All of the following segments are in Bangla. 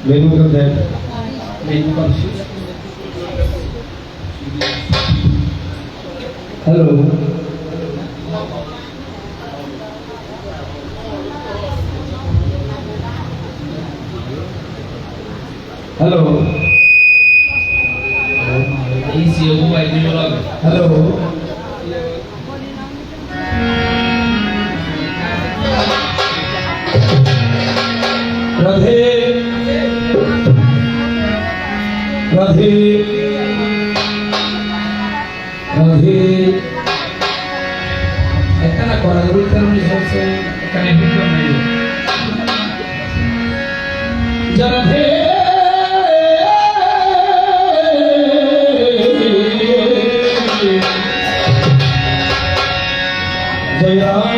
Menu of that menu conscious. Hello. Hello. Easy, who I will log. Hello. Radhe. Radhe. Radhe. Ekana kora dulu terus also connected to me. Radhe. Jaya.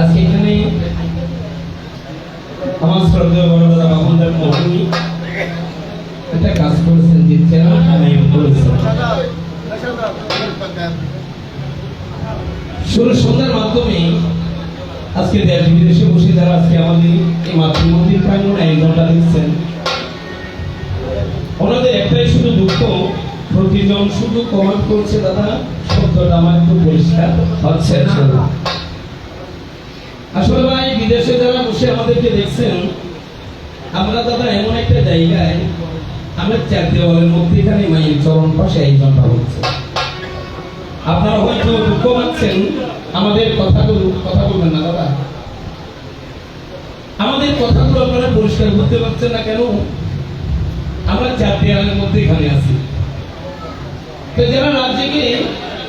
আজকে এখানে আমার শ্রদ্ধেয় বড় দাদা বাবুদের মহনী একটা কাজ করেছেন, যে চেনা করেছেন সুর সন্ধ্যার মাধ্যমে আজকে দেশ বিদেশে বসে যারা আজকে আমাদের এই মাতৃমন্দির প্রাঙ্গণে আয়োজনটা দেখছেন, ওনাদের একটাই শুধু দুঃখ, প্রতিজন শুধু কমেন্ট করছে দাদা শব্দটা আমার একটু পরিষ্কার হচ্ছে না। আসলে ভাই বিদেশে যারা বসে আমাদেরকে দেখছেন, আমরা দাদা এমন একটা জায়গায়, আমরা চার দেওয়ালের মধ্যে এখানে মায়ের চরণ পাশে আয়োজনটা হচ্ছে। আপনারা হয়তো দুঃখ পাচ্ছেন, আমাদের কথাগুলো কথা বলবেন না দাদা, আমাদের কথাগুলো আপনারা পরিষ্কার করতে পারছেন না কেন? আমরা চার দেওয়ালের মধ্যে এখানে আছি। তো যারা রাত জেগে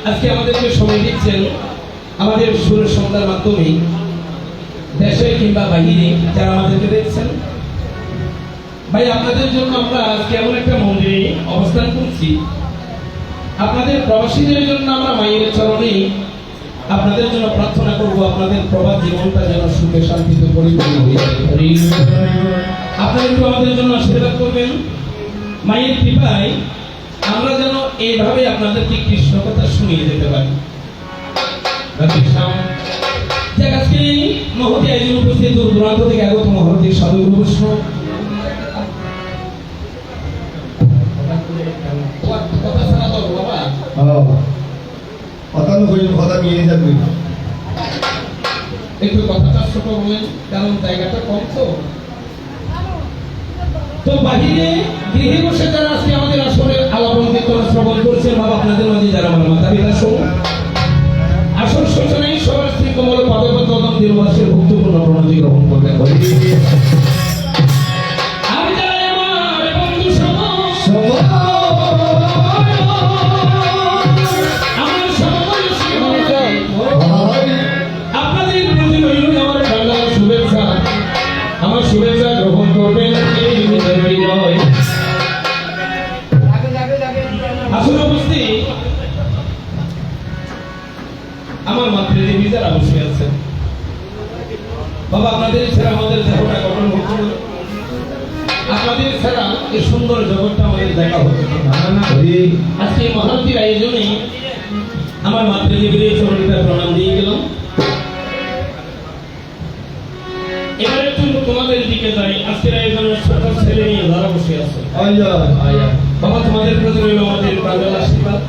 আজকে আমাদেরকে সময় দিচ্ছেন, আমাদের সুরের সন্ধ্যার মাধ্যমে দেশে কিংবা বাহিরে যারা আমাদেরকে দেখছেন, ভাই আপনাদের জন্য আমরা আজকে এমন একটা মন্দিরে অবস্থান করছি, আপনাদের প্রবাসীদের জন্য আমরা মায়ের চরণে আপনাদের জন্য প্রার্থনা করব, আপনাদের প্রবাস জীবনটা যেন সুখে শান্তিতে পরিপূর্ণ হয়ে যায়। আপনারা একটু আমাদের জন্য আশীর্বাদ করবেন। মায়ের কৃপায় আমরা যেন এইভাবে আপনাদেরকে কৃষ্ণ কথা শুনিয়ে যেতে পারি। আজকে মহতি আয়োজন উপস্থিত দূর দূরান্ত থেকে আগত মহতি সাধু বৈষ্ণব, কথা শোনা তো বাবা, কথা নিয়ে যাবে, একটু কথাটা ছোট বলেন, কারণ জায়গাটা কম তো। তো বাহিরে গৃহে বসে যারা আজকে আমাদের আসলে আলাপন কীর্তন শ্রবণ করছেন, বাবা আপনাদের মাঝে যারা আমার মাতা পিতা সহ আসল শোচনায় সবার শ্রী কমল পাদপদ্ম দিলবাসের ভক্তিপূর্ণ প্রণতি গ্রহণ করবেন। আমি যারা আমার বন্ধু আপনাদের প্রতি রইল আমার বাংলার শুভেচ্ছা, আমার শুভেচ্ছা গ্রহণ করবেন। আসলে উপস্থিত আমার মাতৃদেবী যারা বসে আছেন, বাবা আপনাদের ছাড়া আমাদের দেহটা গঠন হতো না, আপনাদের ছাড়া এই সুন্দর জগৎটা আমাদের দেখা হতো না। আজকে এই মহান্তির আয়োজনে আমার মাতৃদেবীর চরণিতা প্রণাম দিয়ে গেলাম। এবার একটু তোমাদের দিকে যাই। আজকের আয়োজনের ছোট ছেলে নিয়ে যারা বসে আছে, বাবা তোমাদের প্রতি রইল আমাদের প্রাঞ্জল আশীর্বাদ।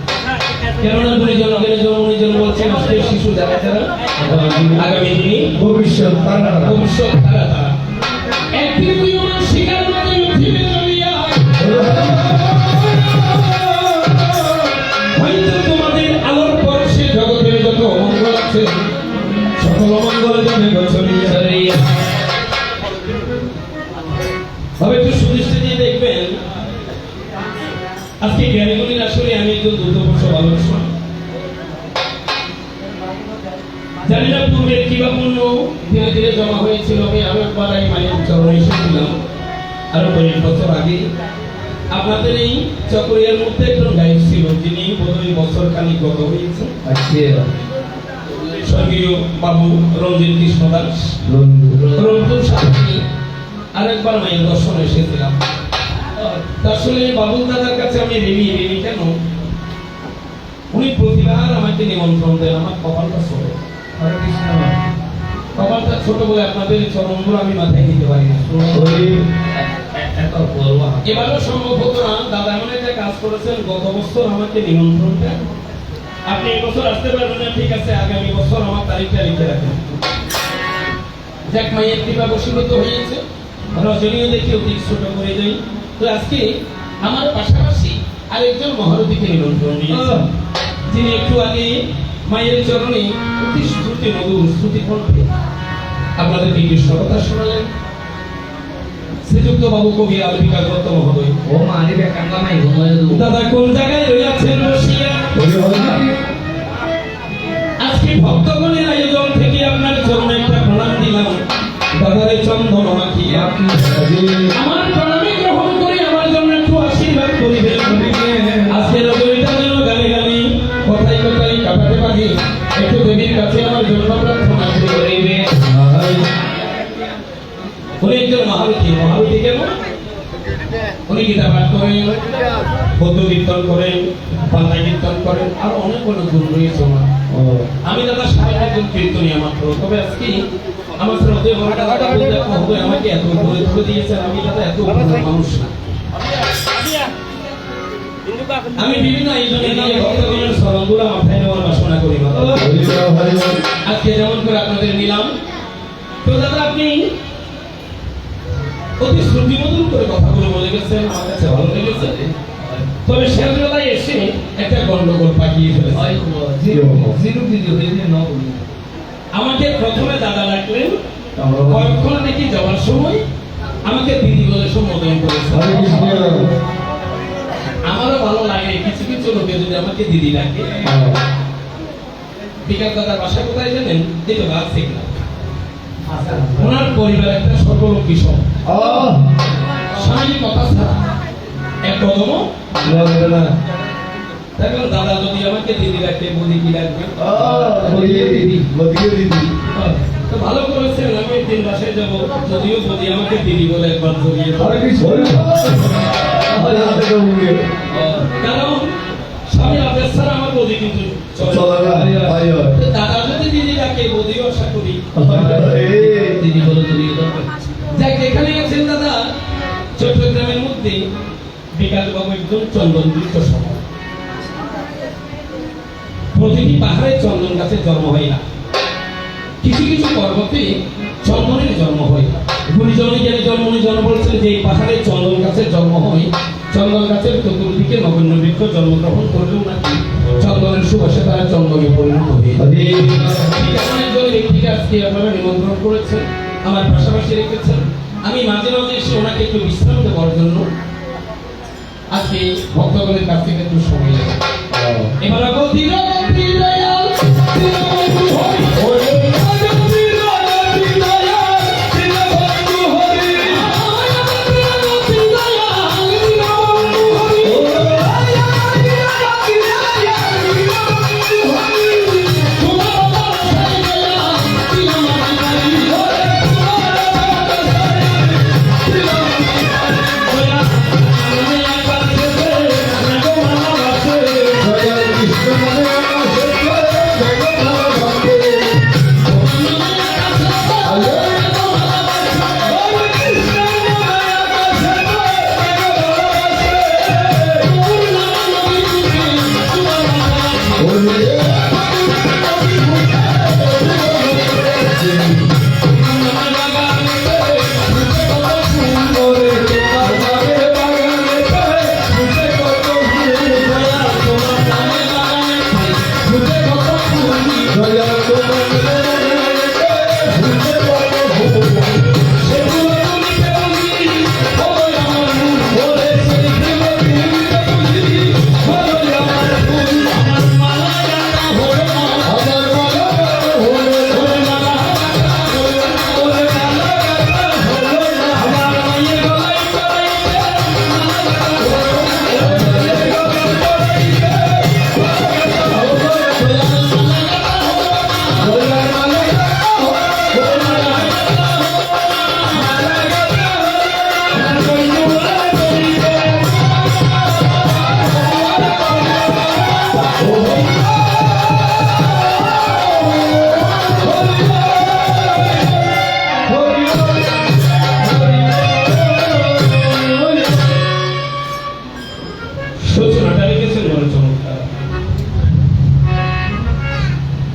কেননা গুণীজন জনগুণীজন বলছেন আজকের শিশু যারা যারা আগামী দিনে ভবিষ্যৎ তারা একদিন তুই আমার শিকার মতো আজকে জ্ঞানীগুলির আসলে আমি একজন দুর্দর্শ বালক শোনা। জানি না পূর্বের কিবা পূর্ণ ধীরে ধীরে জমা হয়েছিল। আমি আরো একবার এই মায়ের চরণে এসেছিলাম আরো কয়েক বছর আগে। আপনাদের এই চকরিয়ার মধ্যে একজন গায়ক ছিল, যিনি বোধহয় বছর খানিক গত হয়েছে, স্বর্গীয় বাবু রঞ্জিত কৃষ্ণ দাস। রঞ্জুর সাথে আরেকবার মায়ের দর্শনে এসেছিলাম। আসলে বাবুল দাদার কাছে আমি ঋণী কেন, উনি প্রতিবার আমাকে নিমন্ত্রণ দেন। আমার কপালটা ছোট, কপালটা ছোট বলে আপনাদের চরণগুলো আমি মাথায় নিতে পারি না। এবারও সম্ভব হতো না। দাদা এমন একটা কাজ করেছেন, গত বছর আমাকে নিমন্ত্রণ দেন, আপনি এবছর আসতে পারবেন না, ঠিক আছে আগামী বছর আমার তারিখটা লিখে রাখেন। যাক, মায়ের কৃপা বশীভূত হয়েছে। রজনীও দেখি অতি ছোট করে যাই। তো আজকে আমার পাশাপাশি আরেকজন মহারথীকে নিমন্ত্রণ দিয়েছেন, যিনি একটু আগে মায়ের চরণে অতি শ্রুতি মধুর শ্রুতি কণ্ঠে আপনাদেরকে কৃষ্ণ কথা শোনালেন। শ্রীযুক্ত বাবু কবি আলবিকা দত্ত মহোদয়। দাদা কোন জায়গায় রয়েছেন বসিয়া? আজকে ভক্তগণের আয়োজন থেকে আপনার চরণে একটা প্রণাম দিলাম। দাদারে চন্দন মাখিয়া আমার প্রণামে গ্রহণ করে আমার জন্য একটু আশীর্বাদ করিবেন। আজকে রজনীটা যেন গানে গানে কথায় কথায় কাটাতে পারি, একটু দেবীর কাছে আমার জন্য প্রার্থনা করিবে। উনি একজন মহারথী কেন? উনি গীতা পাঠ করেন, পদ্য কীর্তন করেন, পান্না কীর্তন করেন, আর অনেক অনেক গুণ রয়েছে ওনার। আমি দাদা সাহেব একজন কীর্তনিয়া মাত্র। তবে আজকে আমার শ্রদ্ধেয় বড় দাদা মহোদয় আমাকে এত উপরে তুলে দিয়েছেন, আমি দাদা এত মানুষ না। আমি বিভিন্ন আয়োজনে গিয়ে ভক্তগণের স্মরণগুলো মাথায় নেওয়ার বাসনা করি। আজকে যেমন করে আপনাদের নিলাম। তো দাদা আপনি অতি শ্রুতিমধুর করে কথাগুলো বলে গেছেন, আমার কাছে ভালো লেগেছে। তবে শেষ বেলায় এসে একটা গন্ডগোল পাকিয়ে ফেলেছে। আমাকে প্রথমে দাদা ডাকলেন, কয়েকক্ষণ দেখি যাওয়ার সময় আমাকে দিদি বলে সম্বোধন করেছে। আমারও ভালো লাগে কিছু কিছু লোকে যদি আমাকে দিদি ডাকে। বিকাশ দাদার বাসা কোথায় জানেন? এই তো গাছ শিখলাম। ওনার পরিবার একটা সর্বলক্ষ্মী সব, স্বামীর কথা ছাড়া এক কদমও দেখবেন। দাদা যদি আমাকে দিদি ডাকে, বদি কি ডাকবে? তো ভালো করেছেন, আমি একদিন বাসায় যাবো, যদিও বদি আমাকে দিদি বলে একবার জড়িয়ে কারণ স্বামীর আদেশ ছাড়া আমার বদি কিন্তু দাদা যদি দিদি ডাকে, বদিও আশা করি দিদি বলে জড়িয়ে দেবে। যাক, এখানে গেছেন দাদা চট্টগ্রামের মধ্যে বিকাশ বাবু একজন চন্দন বৃক্ষ সহ। প্রতিটি পাহাড়ে চন্দন গাছের জন্ম হয় না, কিছু কিছু পর্বতে চন্দনের জন্ম হয়। গুণীজনে জ্ঞানী জন্মনি জন বলছেন যে এই পাহাড়ে চন্দন গাছের জন্ম হয়। চন্দন গাছের চতুর্দিকে নগণ্য বৃক্ষ জন্মগ্রহণ করলেও নাকি চন্দনের সুবাসে তারা চন্দনে পরিণত হয়ে একজন ব্যক্তিকে আজকে আপনারা নিমন্ত্রণ করেছেন, আমার পাশাপাশি রেখেছেন। আমি মাঝে মাঝে এসে ওনাকে একটু বিশ্রাম দেওয়ার জন্য আজকে ভক্তগণের কাছ থেকে একটু সময় নেব। এবার Krishna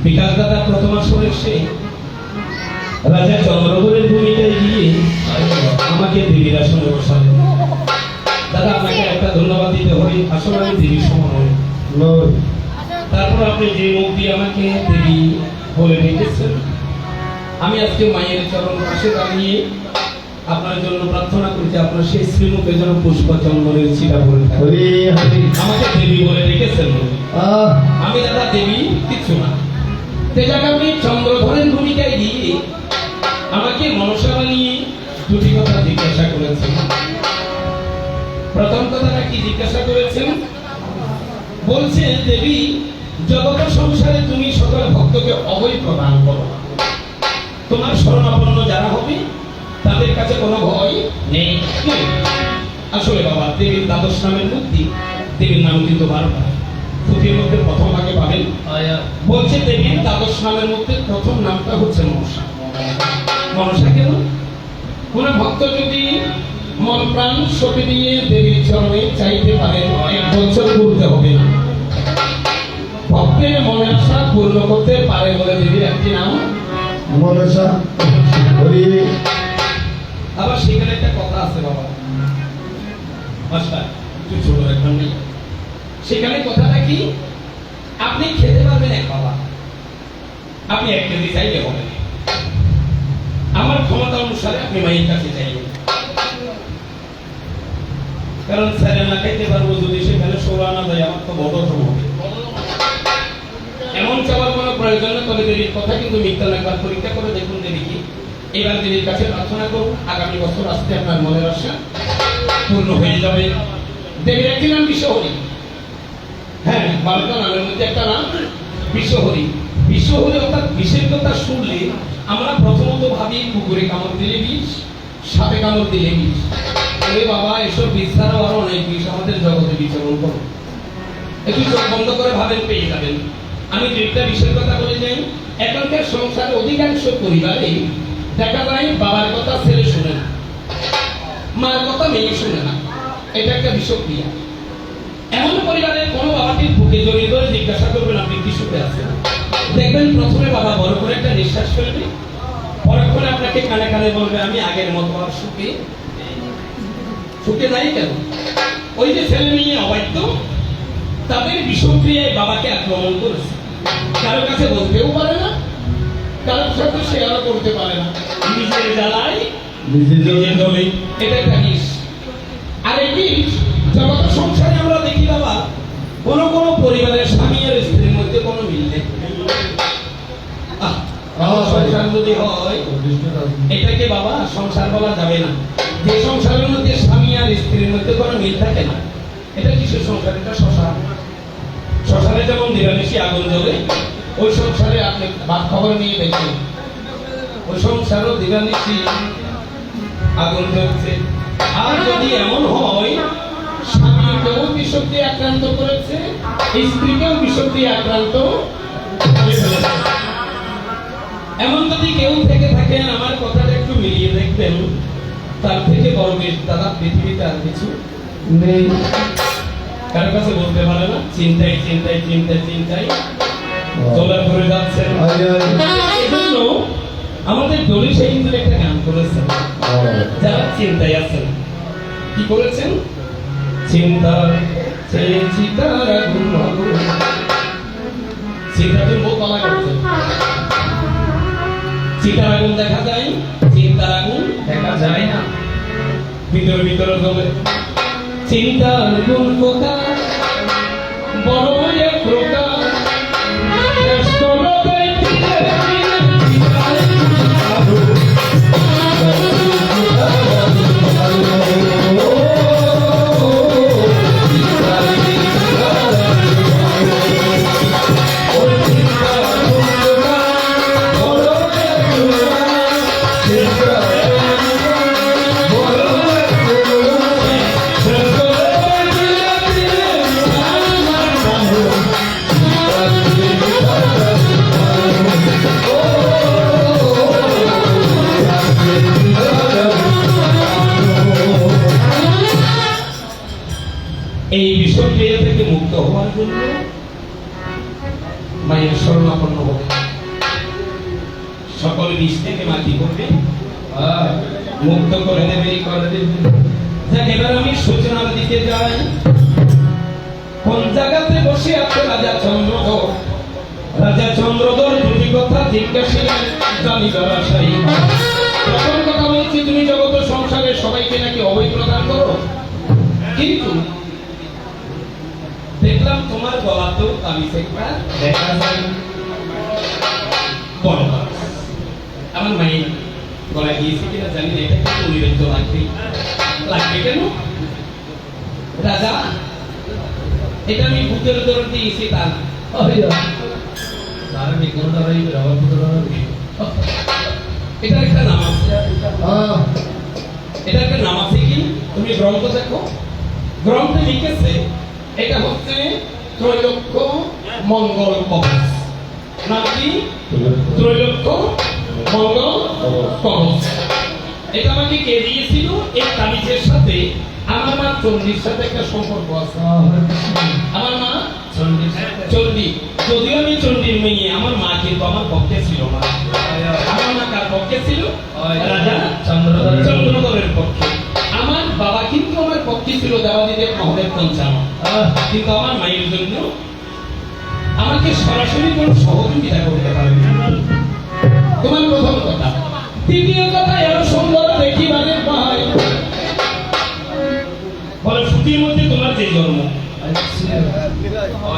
বিকাশ দাদা প্রথম আসরে সে রাজা চন্দ্রগড়ের ভূমিকায় গিয়ে আমাকে দেবীর আসনে বসালেন। দাদা আপনাকে একটা ধন্যবাদ দিতে হবে, আসলে আমি দেবীর সমান হই। তারপর আপনি যে মুখ দিয়ে আমাকে দেবী বলে রেখেছেন, আমি আজকে মায়ের চরণ পাশে দাঁড়িয়ে আপনার জন্য প্রার্থনা করছি আপনার সেই শ্রীমুখে যেন পুষ্প চন্দনের ছিটা পড়ে থাকে। আমাকে দেবী বলে রেখেছেন, আমি দাদা দেবী কিছু না। সেটাকে আপনি চন্দ্রধরের ভূমিকায় গিয়ে আমাকে মনসা বানিয়ে দুটি কথা জিজ্ঞাসা করেছেন। প্রথম কথাটা কি জিজ্ঞাসা করেছেন? বলছেন দেবী জগৎ সংসারে তুমি সকল ভক্তকে অভয় প্রদান করো, তোমার শরণাপন্ন যারা হবে তাদের কাছে কোনো ভয় নেই। আসলে বাবা দেবীর দ্বাদশ নামের মধ্যে দেবীর নাম কিন্তু 12টা। পুঁথির মধ্যে প্রথম ভাগে পাবেন বলছে দেবীর দ্বাদশ নামের মধ্যে প্রথম নামটা হচ্ছে মনসা। মনসা কেন? কোন ভক্ত যদি মন প্রাণ সঁপে দিয়ে দেবীর চরণে চাইতে পারেন 1 বছর ঘুরতে হবে না, ভক্তের মনের আশা পূর্ণ করতে পারে বলে দেবীর একটি নাম মনসা। আবার সেখানে একটা কথা আছে বাবা, মাস্টার একটু ছোট একদম নেই। সেখানে কথাটা কি, আপনি খেতে পারবেন এক বাবা, আপনি 1 কেজি চাইলে হবে না। আমার ক্ষমতা অনুসারে আপনি মায়ের কাছে চাইবেন, কারণ স্যারে না খাইতে পারবো যদি সেখানে 16 আনা দেয় আমার তো বড় হবে। এমন চাওয়ার কোনো প্রয়োজন নেই। তবে দেবীর কথা কিন্তু মিথ্যা না, একবার পরীক্ষা করে দেখুন দেবী কি। এবার দেবীর কাছে প্রার্থনা করুন, আগামী বছর আসতে আপনার মনের আশা পূর্ণ হয়ে যাবে। দেবীর একটি নাম বিশ্বহরি। হ্যাঁ, 12টা নামের মধ্যে একটা নাম বিশ্বহরি। বিশ্বহরি অর্থাৎ বিষের কথা শুনলে আমরা প্রথমত ভাবি পুকুরে কামড় দিলে বিষ, সাপে কামড় দিলে বিষ। ওরে বাবা, এসব বিষ ছাড়াও আরো অনেক বিষ আমাদের জগতে বিচরণ করে। একটু চোখ বন্ধ করে ভাবেন, পেয়ে যাবেন। আমি যেটা বিষয়ের কথা বলে যাই, এখনকার সংসারে অধিকাংশ পরিবারে দেখা যায় বাবার কথা ছেলে শুনে না, মার কথা মেয়ে শুনে না। এটা একটা বিষক্রিয়া। এমন পরিবারের কোনো বাবাটির বুকে জড়িয়ে ধরে জিজ্ঞাসা করবেন আপনি কি সুখে আছেন, দেখবেন প্রথমে বাবা বড় করে একটা নিঃশ্বাস ফেলবে, পরক্ষণে আপনাকে কানে কানে বলবে আমি আগের মতো আর সুখে সুখে নাই। কেন? ওই যে ছেলে মেয়ে অবাধ্য, তাদের বিষক্রিয়ায় বাবাকে আক্রমণ করেছে। কারোর কাছে বলতেও পারে না, কারোর সাথে শেয়ারও করতে পারে না, নিজের জ্বালায় নিজে জ্বলে। এটা একটা বিষ। আর এই বিষ জগৎ সংসারে আমরা দেখি বাবা, কোন কোন পরিবারের স্বামী আর স্ত্রীর মধ্যে কোনো মিল নেই। সংসার যদি হয় এটাকে বাবা সংসার বলা যাবে না। যে সংসারের মধ্যে স্বামী আর স্ত্রীর মধ্যে কোনো মিল থাকে না, এটা কিসের সংসার? এটা শ্মশান। শ্মশানে যেমন নিরামিষি আগুন জ্বলে, ওই সংসারে আপনি ভাত খবর নিয়ে দেখবেন ওই সংসারও নিরামিষি আগুন জ্বলছে। আর যদি এমন হয় স্বামীকেও বিষক দিয়ে আক্রান্ত করেছে, স্ত্রীকেও বিষক দিয়ে আক্রান্ত করেছে, এমন যদি কেউ থেকে থাকেন, আমার কথাটা একটু মিলিয়ে দেখবেন, তার থেকে বড় বিষ দাদা পৃথিবীতে আর কিছু নেই। কারো কাছে বলতে পারে না, চিন্তায় চিন্তায় চিন্তায় চিন্তায় চলে ধরে যাচ্ছেন। এজন্য আমাদের দলি সেই কিন্তু একটা গান করেছেন, যারা চিন্তায় আছেন কি করেছেন? চিন্তার চিন্তার আগুন চিন্তাতে মুখ বলা করছে। চিন্তার আগুন দেখা যায়, চিন্তার আগুন দেখা যায় না, ভিতরে ভিতরে জ্বলে। চিন্তার আগুন কোথা বড় এক প্রকার এই বিষক্রিয়া থেকে মুক্ত হওয়ার জন্য মায়ের শরণাপন্ন হবে। সকল বিষ থেকে মাটি করবে, মুক্ত করে দেবে। যাক, এবার আমি সূচনার দিকে যাই। কোন জায়গাতে বসে আছে রাজা চন্দ্রধর? রাজা চন্দ্রধর দুটি কথা জিজ্ঞাসিলেন জানিবার আশায়। প্রথম কথা বলছি, তুমি জগত সংসারে সবাইকে নাকি অভয় প্রদান করো, কিন্তু দেখলাম তোমার গলাতেও তাবিজ একটা দেখা যায়। বড় তাবিজ আমার মায়ের গলায় গিয়েছে কিনা জানি না, এটা কিন্তু অনিবার্য লাগবে কেন রাজা? এটা আমি ভূতের দৌড় দিয়েছি তা না। এটা একটা নাম আছে, এটা একটা নাম আছে কি? তুমি গ্রন্থ দেখো, গ্রন্থে লিখেছে এটা হচ্ছে ত্রৈলোক্য মঙ্গল কবচ। নাম কি? ত্রৈলোক্য মঙ্গল কবচ। এটা আমাকে কে দিয়েছিল? এই তাবিজের সাথে আমার মা চণ্ডীর সাথে একটা সম্পর্ক আছে। আমার মা চণ্ডী, যদিও আমি চণ্ডীর মেয়ে, আমার মা কিন্তু আমার পক্ষে ছিল না। আমার মা কার পক্ষে ছিল? রাজা চন্দ্রধরের পক্ষে। আমার বাবা কিন্তু আমার পক্ষে ছিল দেবাদিদেব মহাদেব পঞ্চানন, কিন্তু আমার মায়ের জন্য আমাকে সরাসরি কোনো সহযোগিতা করতে পারেনি। তোমার প্রথম কথা। দ্বিতীয় কথা, এত সুন্দর দেখিবারে পাই বলে সুতির মধ্যে তোমার যে জন্ম,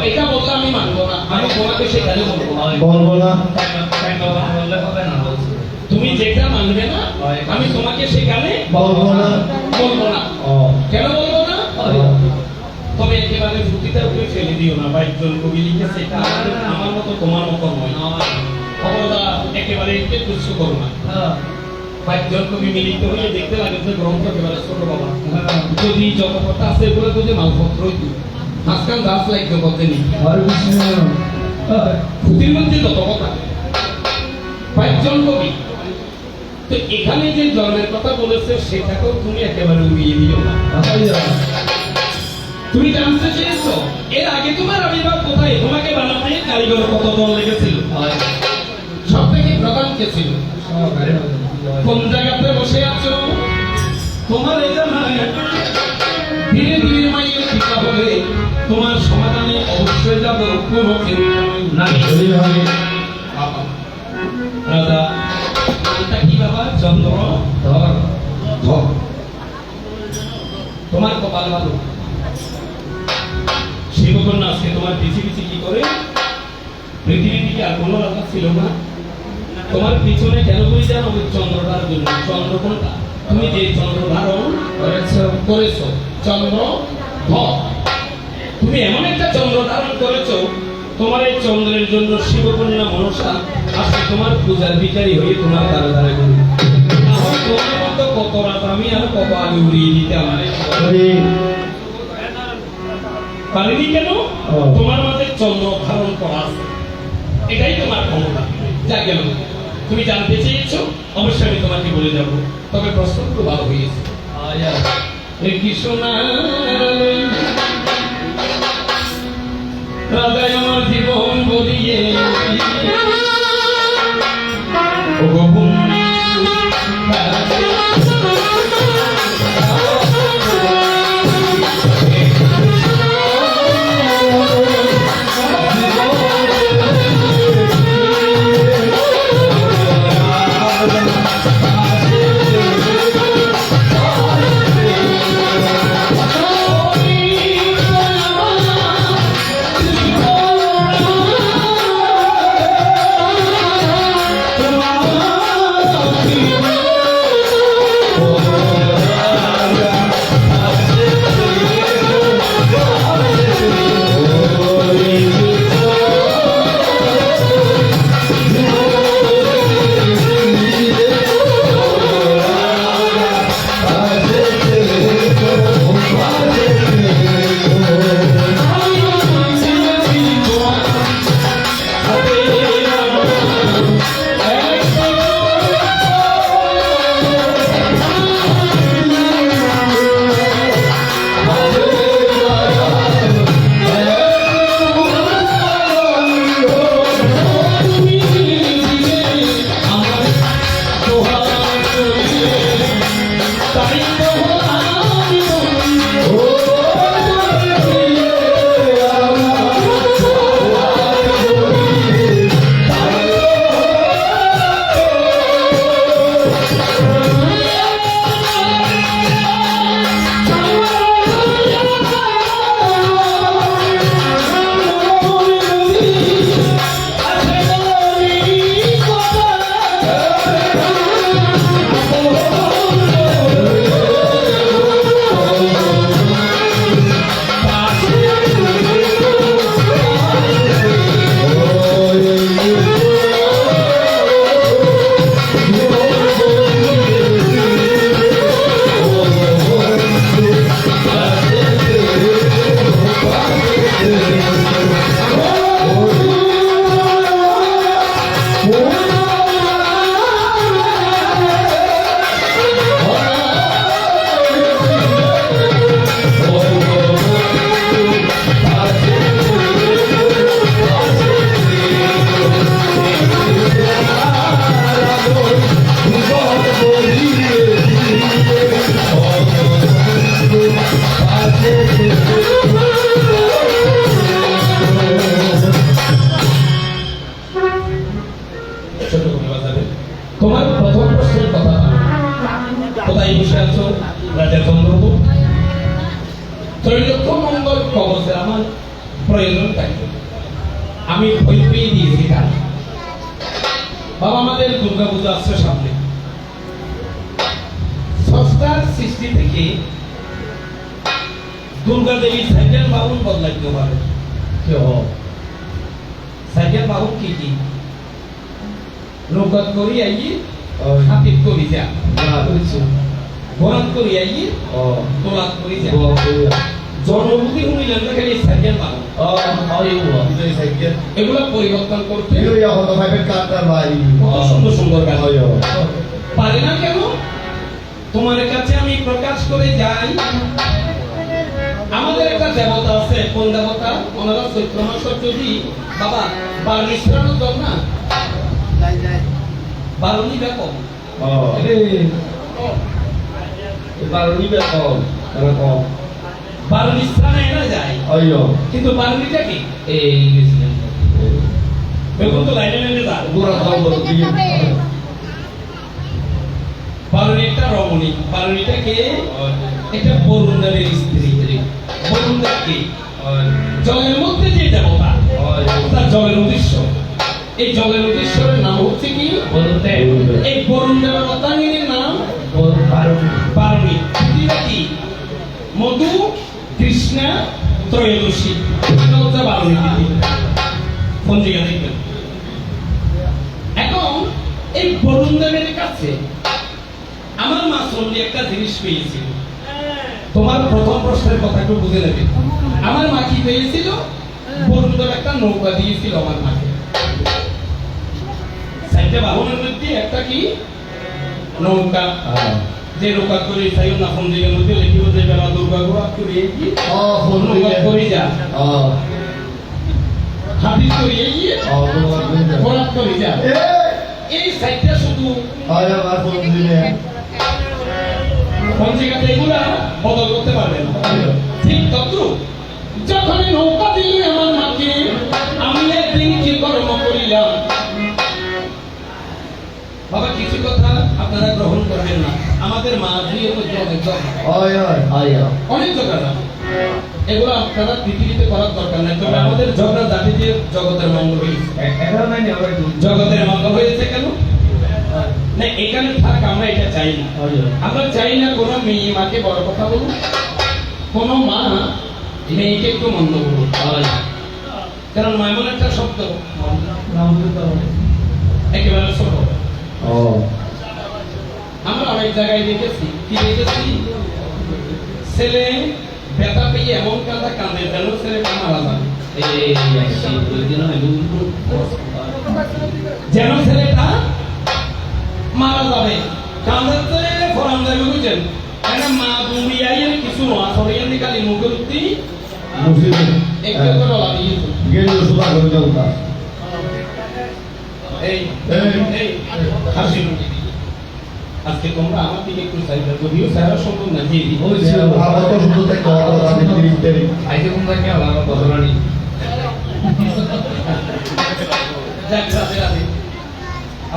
এটা বললে আমি মানবো না। আমি তোমাকে সেখানে বলবো না। তুমি যেটা মানবে না আমি তোমাকে সেখানে বলবো না। কেন বলবো না? তবে একেবারে সুতিটার উপরে ফেলে দিও না। বা একজন কবি লিখেছে এটা আমার মতো তোমার মতো নয়, খবরদার একেবারে একটু তুচ্ছ করো না। পাঁচজন কবি মিলিত হয়ে দেখতে লাগে যে গ্রন্থ একেবারে ছোট বাবা, যদি যত কথা আছে এগুলো যদি মালপত্রই দিই মাঝখান গাছ লাগবে বলতে নি খুঁটির মধ্যে যত কথা। পাঁচজন কবি তো এখানে যে জন্মের কথা বলেছে সেটাকেও তুমি একেবারে উড়িয়ে দিও না। তুমি জানতে চেয়েছো এর আগে তোমার আবির্ভাব কোথায়? তোমাকে বানাতে কারিগর কতজন লেগেছিল? সব থেকে প্রধান কে ছিল? কোন জায়গাতে বসে আছো? তোমার এটা নাই। ধীরে ধীরে মায়ের পিতা হবে, তোমার সমাধানে অবশ্যই যাবো, কোনো চিন্তা নাই। রাজা নামটা কি বাবা? চন্দ্রধর। তোমার কপাল ভালো, শিবকন্যা আজকে তোমার পিছিয়ে পিছিয়ে কি করে? পৃথিবীর দিকে আর কোনো রাজা ছিল না। তোমার পিছনে কেন করে জানো? চন্দ্রটার জন্য। চন্দ্র কোনটা? তুমি যে চন্দ্র ধারণ করেছো চন্দ্রধর, তুমি এমন একটা চন্দ্র ধারণ করেছো, তোমার এই চন্দ্রের জন্য শিবকন্যা মনসা আজকে তোমার পূজার ভিখারি হয়ে তোমার দ্বারে দ্বারে করি। তোমার মতো কত রাত আমি আর কত আগে উড়িয়ে দিতে আমার পারিনি কেন? তোমার মাঝে চন্দ্র ধারণ করা আছে, এটাই তোমার ক্ষমতা। যা গেল তুমি জানতে চেয়েছো, অবশ্যই আমি তোমাকে বলে যাব। তবে প্রশ্ন তো ভালো হয়েছে। রাজায় আমার জীবন বলিয়ে ছোট করে বাজাবে। তোমার প্রথম প্রশ্নের কথা কোথায় বসে আছো? রাজা চন্দ্রপুর ত্রৈলোক্য মঙ্গল কবচের আমার প্রয়োজন থাকে। আমি ভয় পেয়ে দিয়েছি কার বাবা, আমাদের দুর্গা পুজো আসছে সামনে। ষষ্ঠার সৃষ্টি থেকে দুর্গা দেবী সাইকেল বাহন বদলাইতে পারে। সাইকেল বাহন কি কি? নৌকাত করি আইয়ে, হাতিত করি যা, ঘোড়াত করি আইয়ে, তোলাত করি যা। জনবুদ্ধি শুনিলেন না খালি সাইকেল বাহন। এগুলা পরিবর্তন করতে কত সুন্দর সুন্দর গান পারে না কেন? তোমার কাছে আমি প্রকাশ করে যাই। আমাদের একটা দেবতা আছে। কোন দেবতা? ওনারা চৈত্র মাসের যদি বাবা বারমিশ্রানো দল না, বারুনি ব্যাপক বারুনি স্থানে এরা যায়, কিন্তু বারুনিটা কি? এই বেগুন তো লাইনে লাইনে যায়। বারুনি একটা রমণী। বারুনিটা কে? একটা বরুণদেবের স্ত্রী। বরুণদেব কি? জলের মধ্যে যে দেবতা, তার জলের উদ্দেশ্য। এই জলের উদ্দেশ্যের নাম হচ্ছে কি? বরুণদেব। এই বরুণদেবের অর্ধাঙ্গিনীর নাম বারুনি। পৃথিবীটা কি? মধু, কৃষ্ণা, ত্রয়োদশী। এটা হচ্ছে বারুনি তিথি। পঞ্জিকা দেখবেন। এখন এই বরুণদেবের কাছে আমার মা চন্ডী একটা জিনিস পেয়েছিল। তোমার প্রথম প্রশ্নের কথা একটু বুঝে নেবে। আমার মা কি পেয়েছিল? বরুণদেব একটা নৌকা দিয়েছিল আমার মাকে। সাইডে বাহনের মধ্যে একটা কি? নৌকা। যে নৌকা করে সাইও না পঞ্জিকার মধ্যে লিখিব যে বেলা দুর্গা গোয়া করে কি নৌকা করে যা, হাতি করে গিয়ে ঘোড়া করে যা। এই সাইডটা শুধু পঞ্জিকাতে এগুলা বদল করতে পারবে না। ঠিক তদ্রুপ যখন নৌকা দিলে আমার মাকে, আমি একদিন কি কর্ম করিলাম বাবা, কিছু কথা আপনারা গ্রহণ করবেন না। আমাদের মা অনেক ঝগড়া, এগুলো আপনারা পৃথিবীতে করার দরকার নাই। তবে আমাদের ঝগড়া জাতিতে জগতের মঙ্গল হয়েছে। জগতের মঙ্গল হয়েছে কেন? না এখানে থাক, আমরা এটা চাই না। আমরা চাই না কোনো মেয়ে মাকে বড় কথা বলুন, কোনো মা মেয়েকে একটু মন্দ বলুন। কারণ মা এমন একটা শব্দ একেবারে ছোট। আমরা অনেক জায়গায় দেখেছি, কি দেখেছি? ছেলে ব্যথা পেয়ে এমন কাঁদা কাঁদে যেন ছেলেটা মারা যাবে, যেন ছেলেটা মারা যাবে। কাঁদাতে ফরাম যাবে, বুঝছেন? কেন মা তুমি আইয়ের কিছু নোয়া সরিয়ে নি খালি মুখের উত্তি একটু করে ওলা দিয়েছে। এই এই হাসি মুখে আজকে তোমরা আমার দিকে একটু চাইবে, যদিও স্যার সম্ভব না দিয়ে দিব।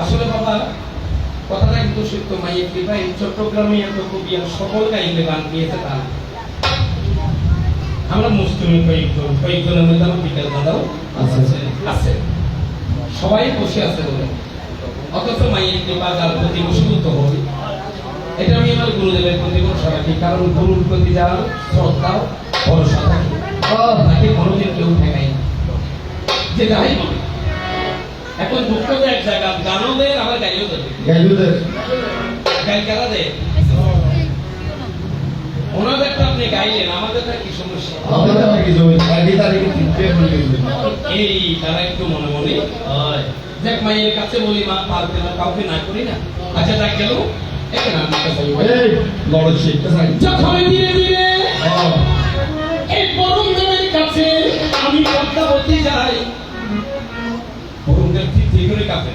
আসলে বাবা কথাটা কিন্তু সত্য। মাইয়ে ভাই চট্টগ্রামে এত কবিয়ার সকল গাইলে গান গিয়েছে তা আমরা মুসলিম কয়েকজনের মধ্যে আমার বিকাল দাদাও আছে, সবাই বসে আছে বলে, অথচ মাইয়ের কৃপা যার প্রতি বসীভূত হবে। এটা আমি আমার গুরুদেবের প্রতি ভরসা রাখি। কারণ গুরুর প্রতি যার শ্রদ্ধা ভরসা থাকে তাকে কোনোদিন কেউ ঠেকাই না, যে যাই বলে। এখন দুঃখ যে এক জায়গা গানও দেয় আবার গাইও দেবে। গাই কারা দেয়? ওনাদেরটা আপনি গাইলেন, আমাদেরটা কি সমস্যা? এই তারা একটু মনে মনে দেখ মায়ের কাছে বলি মা পারবে না, কাউকে না করি না। আচ্ছা দেখ গেল যখন ধীরে ধীরে এই বরুণদেবের কাছে আমি কথা বলতে যাই, বরুণদেব ঠিক ঠিক করে কাছে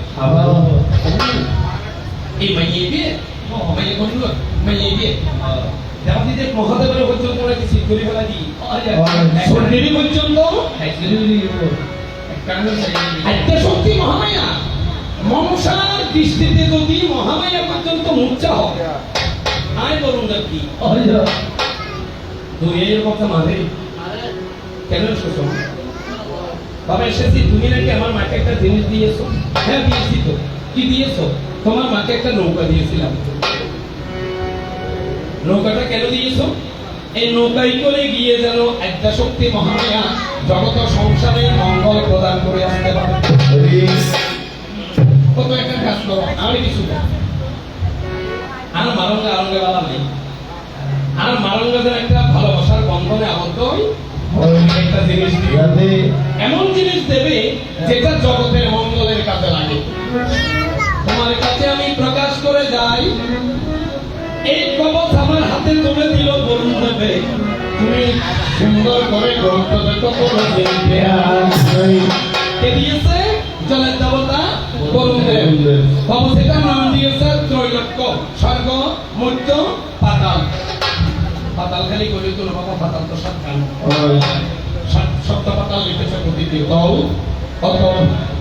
এই মাইয়ে বিয়ে মাইয়ে বন্ধু মাইয়ে বিয়ে দেবাদিদেব মহাদেবের পর্যন্ত ওরা কি ঠিক করে ফেলা দিই শরীরেরই পর্যন্ত একটা শক্তি মহামায়া মনসার দৃষ্টিতে যদি মহামায়া পর্যন্ত মূর্ছা হয় আয় বলুন না কি তুই এর কথা মানে কেন শোষণ বাবা এসেছি তুমি নাকি আমার মাকে একটা জিনিস দিয়েছো হ্যাঁ দিয়েছি তো কি দিয়েছো তোমার মাকে একটা নৌকা দিয়েছিলাম নৌকাটা কেন দিয়েছো এই নৌকায় করে গিয়ে যেন একটা শক্তি মহামায়া জগত সংসারে মঙ্গল প্রদান করে আসতে পারে কত একটা কাজ করো আমি কিছু আর মারঙ্গা আরঙ্গে বালা নাই আর মারঙ্গা যেন একটা ভালোবাসার বন্ধনে আবদ্ধ হই একটা জিনিস দিবে এমন জিনিস দেবে যেটা জগতের মঙ্গলের কাজে লাগে তোমার কাছে আমি প্রকাশ করে যাই এই কবচ আমার হাতে তুলে দিল বলুন দেবে তুমি সুন্দর করে গ্রন্থ দেখো কোনো কে দিয়েছে জলের দেবতা বলুন দেব কবচের নাম দিয়েছে ত্রৈলোক্য স্বর্গ মর্ত্য পাতাল পাতাল খালি করে তোলো বাবা পাতাল তো সাত কান সপ্ত পাতাল লিখেছে প্রতিটি তল অতল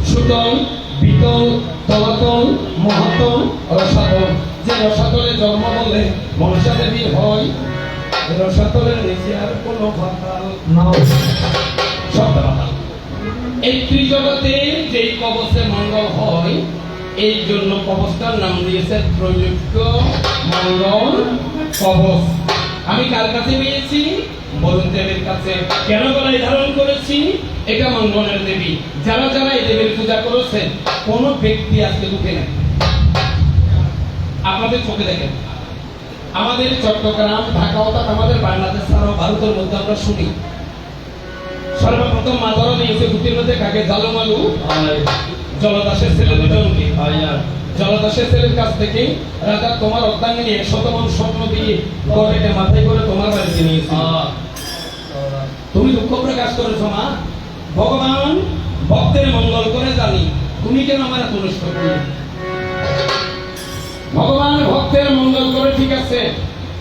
সুতল বিতল তলাতল মহাতল রসাতল যে রসাতলে জন্ম বলে মনসা দেবী হয় রসাতলের নিচে আর কোনো পাতাল নয় সপ্ত পাতাল এই ত্রিজগতে যেই কবচে মঙ্গল হয় এই জন্য কবচটার নাম দিয়েছে ত্রৈলোক্য মঙ্গল কবচ আমি কার কাছে পেয়েছি বরুণ দেবের কাছে কেন গলায় ধারণ করেছি এটা মঙ্গলের দেবী যারা যারা এই দেবীর পূজা করেছেন কোন ব্যক্তি আজকে দুঃখে নাই আপনাদের চোখে দেখেন আমাদের চট্টগ্রাম ঢাকা অর্থাৎ আমাদের বাংলাদেশ ছাড়াও ভারতের মধ্যে আমরা শুনি সর্বপ্রথম মা ধরা নিয়েছে ভূতির মধ্যে কাকে জালমালু জলদাসের ছেলে দুজনকে জলদাসের ছেলের কাছ থেকে রাজা তোমার অর্ধাঙ্গিনী 100 মণ স্বর্ণ দিয়ে গড়েটে মাথায় করে তোমার বাড়িতে নিয়েছে তুমি দুঃখ প্রকাশ করেছো মা ভগবান ভক্তের মঙ্গল করে জানি তুমি কেন আমার এত নষ্ট করলে ভগবান ভক্তের মঙ্গল করে ঠিক আছে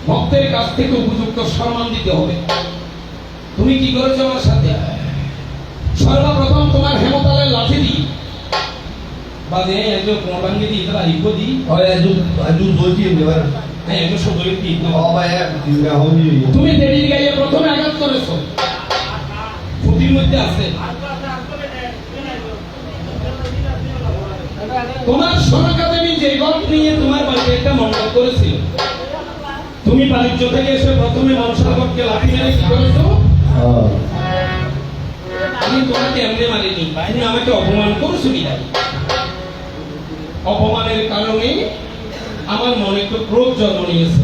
ভক্তের কাছ থেকে উপযুক্ত সম্মান দিতে হবে তুমি কি করেছো আমার সাথে সর্বপ্রথম তোমার হেমতালের লাঠি দি বাদে এজো কোণাঙ্গি দি ইতরা ইকো দি और अजू बोलती है मेरा হ্যাঁ এজো সদরে দি ओ भाई दिलगा हो नहीं তুমি দেবীর গায়ে প্রথমে আঘাত করেছো ফুটির মধ্যে আছে তোমার সনকা দেবী যে গল্প নিয়ে তোমার বাড়িতে একটা মণ্ডপ করেছিল তুমি বাণিজ্য থেকে এসে প্রথমে মনসাগরকে লাঠি মেরে কি করেছো हां আমি তোমাকে এমনি মারিনি তুমি আমাকে অপমান করেছো বিদায় অপমানের কারণে আমার মনে একটু ক্রোধ জন্ম নিয়েছে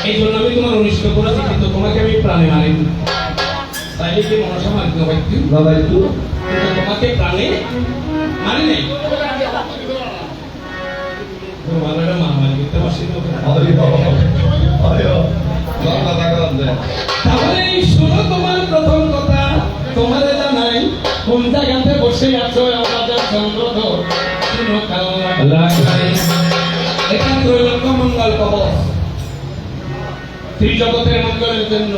এই জন্য আমি তোমার অনিষ্ট করেছি কিন্তু তোমাকে আমি প্রাণে মারিনি তাইলে কি মনসা মারতে হবে ना भाई तू কিন্তু তোমাকে প্রাণে মারি নাই ভালো একটা মারামারি করতে পারছি না आयो बाबा बाबा তাহলে এই শুনো তোমার প্রথম কথা তোমারে জানাই কোন জায়গাতে বসে আছো আমাদের চন্দ্রধর শুনো কাল্লা এটা ত্রৈলোক্য মঙ্গল কবচ ত্রিজগতের মঙ্গলের জন্য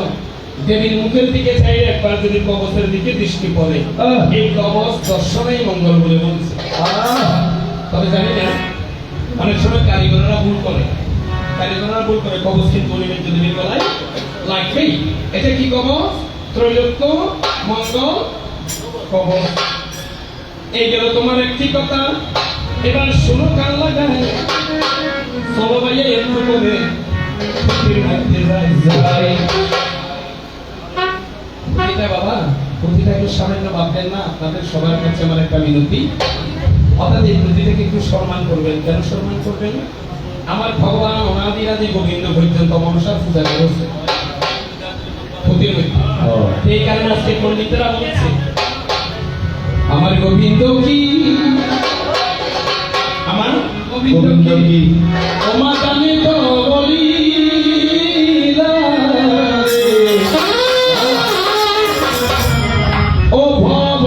দেবীর মুখের দিকে চাইলে একবার যদি কবচের দিকে দৃষ্টি পড়ে এই কবচ দর্শনেই মঙ্গল বলে বলছে তবে জানি না অনেক সময় কারিগররা ভুল করে কবচ কিন্তু নিবেদ্য দেবীর গলায় লাগবেই এটা কি কবচ ত্রৈলোক্য মঙ্গল কবচ এই গেল তোমার একটি কথা এবার শুনো কান লাগায় চলো ভাইয়া একটু করে বাবা প্রতিটা একটু সামান্য ভাববেন না আপনাদের সবার কাছে আমার একটা মিনতি অর্থাৎ এই প্রতিটাকে একটু সম্মান করবেন কেন সম্মান করবেন আমার ভগবান অনাদিরাদি গোবিন্দ পর্যন্ত মনসার পূজা করেছে এই কারণে আজকে পণ্ডিতরা বলছে আমার গোবিন্দ কি আমার গোবিন্দ কি ওমা জানি তো বলি ও ভব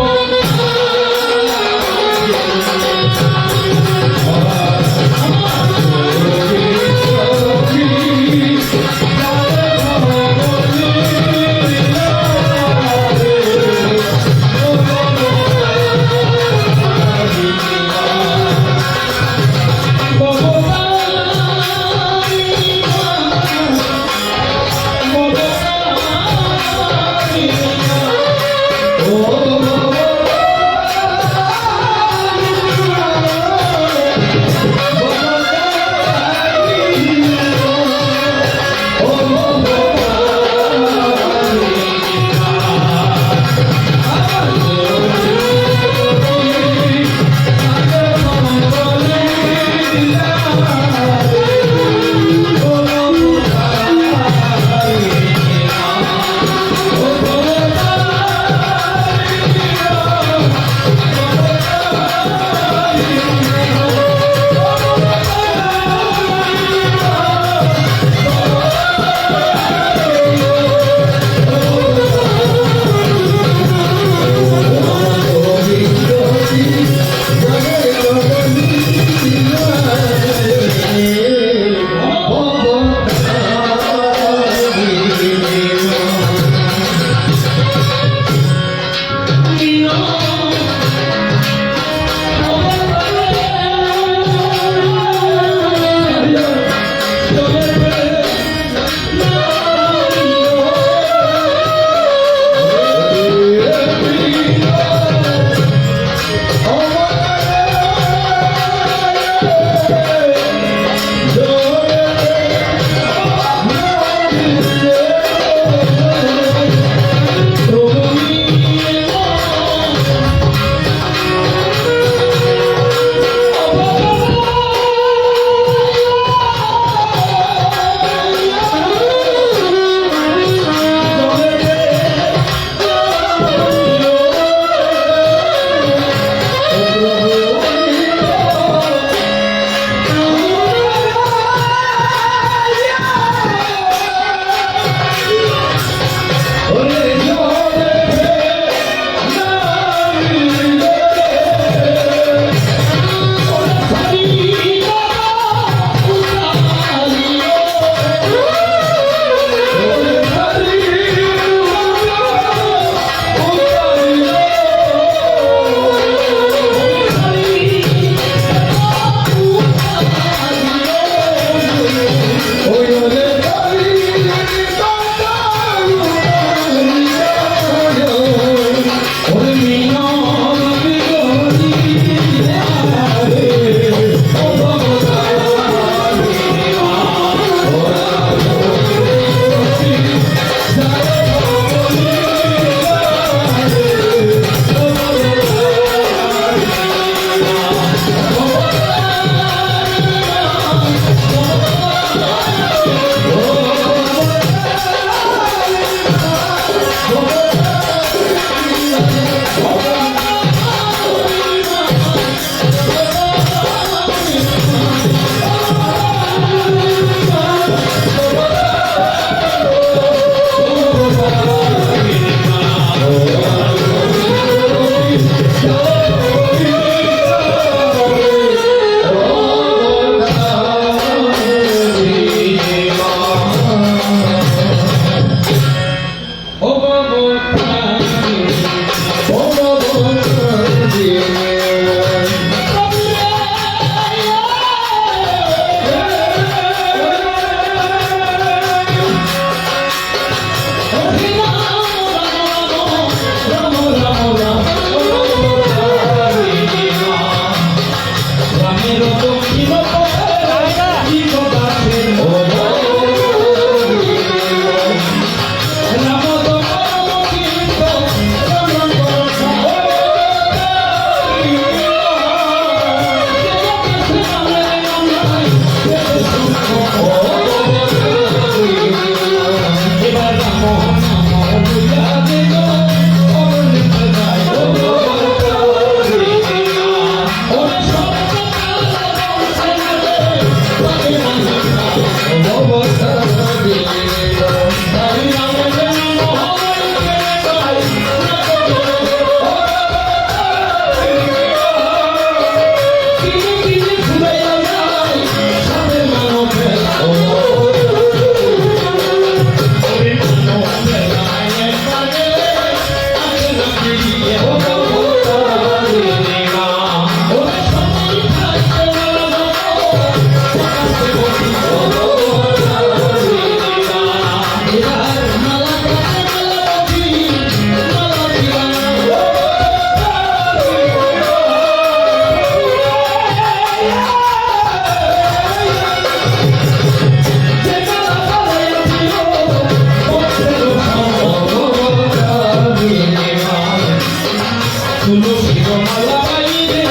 তুলসীর মালা বাইরে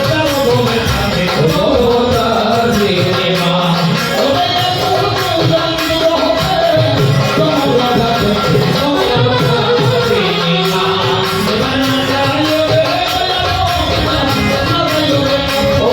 কালো রঙের হাতে তোমার রে মা ওরে তোর গন্ধ হবে তোমার রাধা তোমার রে মা বানা যায় রে ও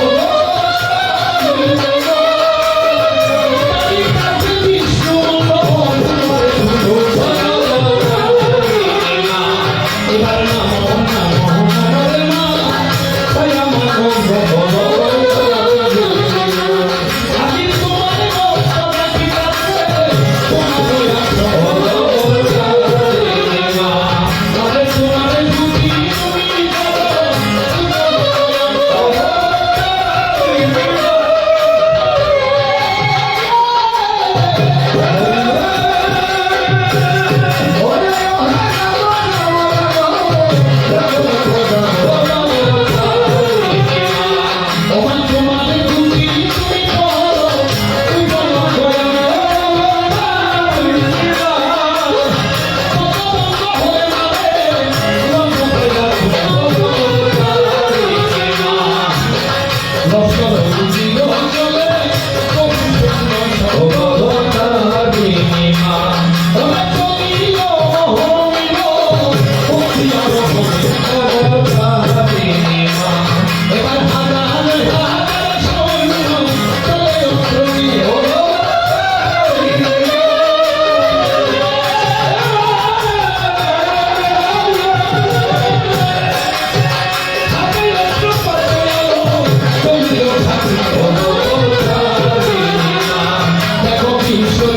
বিষ্ণু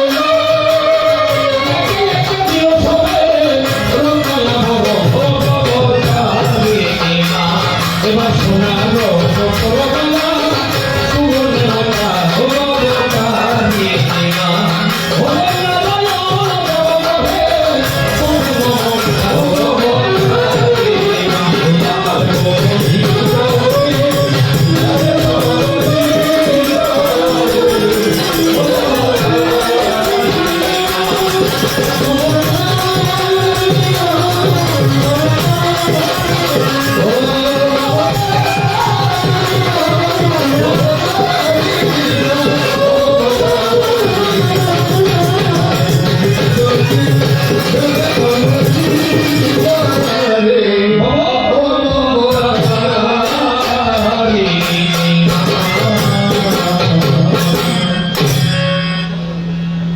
এবার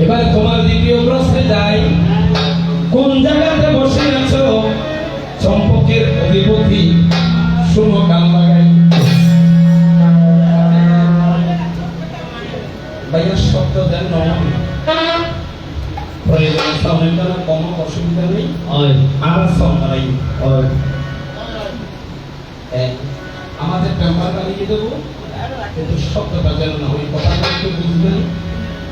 এবার তোমার দ্বিতীয় প্রশ্নে যাই, কোন জায়গাতে বসে আছো চম্পকের অধিপতি, শুনো কান লাগাই। ভাইয়া শব্দ দেন নয়, প্রয়োজন সামনে দ্বারা কোনো অসুবিধা নেই, আর সামলাই আমাদের পেপার বানিয়ে দেবো, কিন্তু শব্দটা যেন না ওই কথাটা একটু বুঝবেন,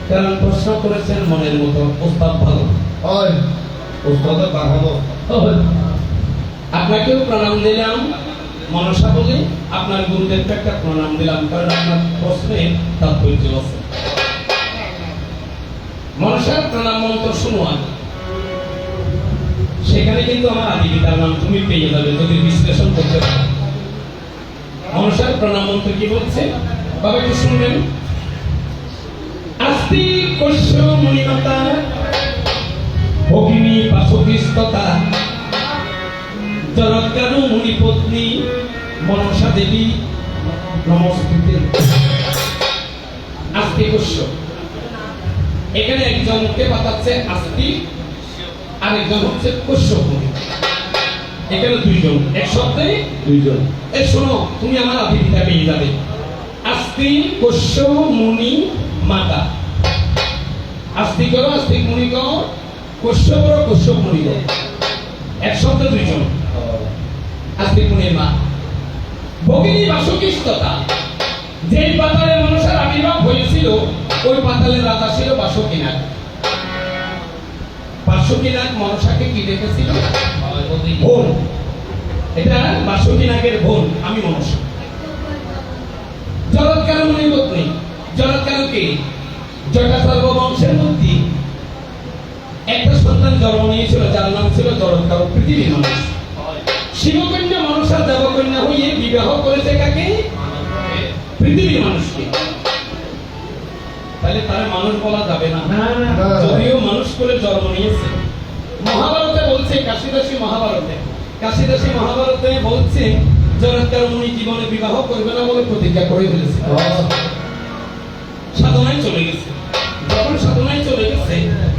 কারণ প্রশ্ন করেছেন মনের মতো প্রস্তাব ভালো। আপনাকেও প্রণাম দিলাম মনসা বলে, আপনার গুরুদেবকে একটা প্রণাম দিলাম, কারণ আপনার প্রশ্নে তাৎপর্য আছে। মনসার প্রণাম মন্ত্র শুনো, সেখানে কিন্তু আমার আদি পিতার নাম তুমি পেয়ে যাবে যদি বিশ্লেষণ করতে পারো। মনসার প্রণাম মন্ত্র কি বলছে বাবা একটু শুনবেন। আস্তি কস্য মুনিমাতা ভগিনী বাসুকিস্ততা জরৎকানু মুনি পত্নী মনসা দেবী নমস্তুতে। আস্তি কস্য, এখানে একজনকে বাতাচ্ছে আস্তি, আরেকজন হচ্ছে কস্য মুনি। এখানে দুইজন, এক শব্দে দুইজন। এ শোনো, তুমি আমার আদিপিতা পেয়ে যাবে। আস্তি কস্য মুনি মাতা, আস্তি করো আস্তিক মুনি করো, কস্য করো কশ্যপ মুনি করো, এক শব্দে দুইজন। আস্তিক মুনির মা ভগিনী বাসুকিস্ততা, যেই পাতালে মনসার আবির্ভাব হয়েছিল ওই পাতালের রাজা ছিল বাসুকিনাথ। 500 বাসন্তী নাগ মনসাকে কি দেখেছিল? বোন। এটা বাসন্তী নাগের বোন, আমি মনসা। জরৎকার মুনির পত্নী। জরৎকার কে? জটাসর্ব বংশের মধ্যে একটা সন্তান জন্ম নিয়েছিল, যার নাম ছিল জরৎকার, পৃথিবীর মানুষ। শিবকন্যা মনসা দেবকন্যা হয়ে বিবাহ করেছে কাকে? পৃথিবীর মানুষকে। তাহলে তার মানুষ বলা যাবে না, যদিও মানুষ করে জন্ম নিয়েছে। মহাভারতে বলছে, কাশীদাসী মহাভারতে, কাশীদাসী মহাভারতে বলছে জরৎকার মুনি জীবনে বিবাহ করবে না বলে প্রতিজ্ঞা করে ফেলেছে। সাধনায় চলে গেছে। যখন সাধনায় চলে গেছে,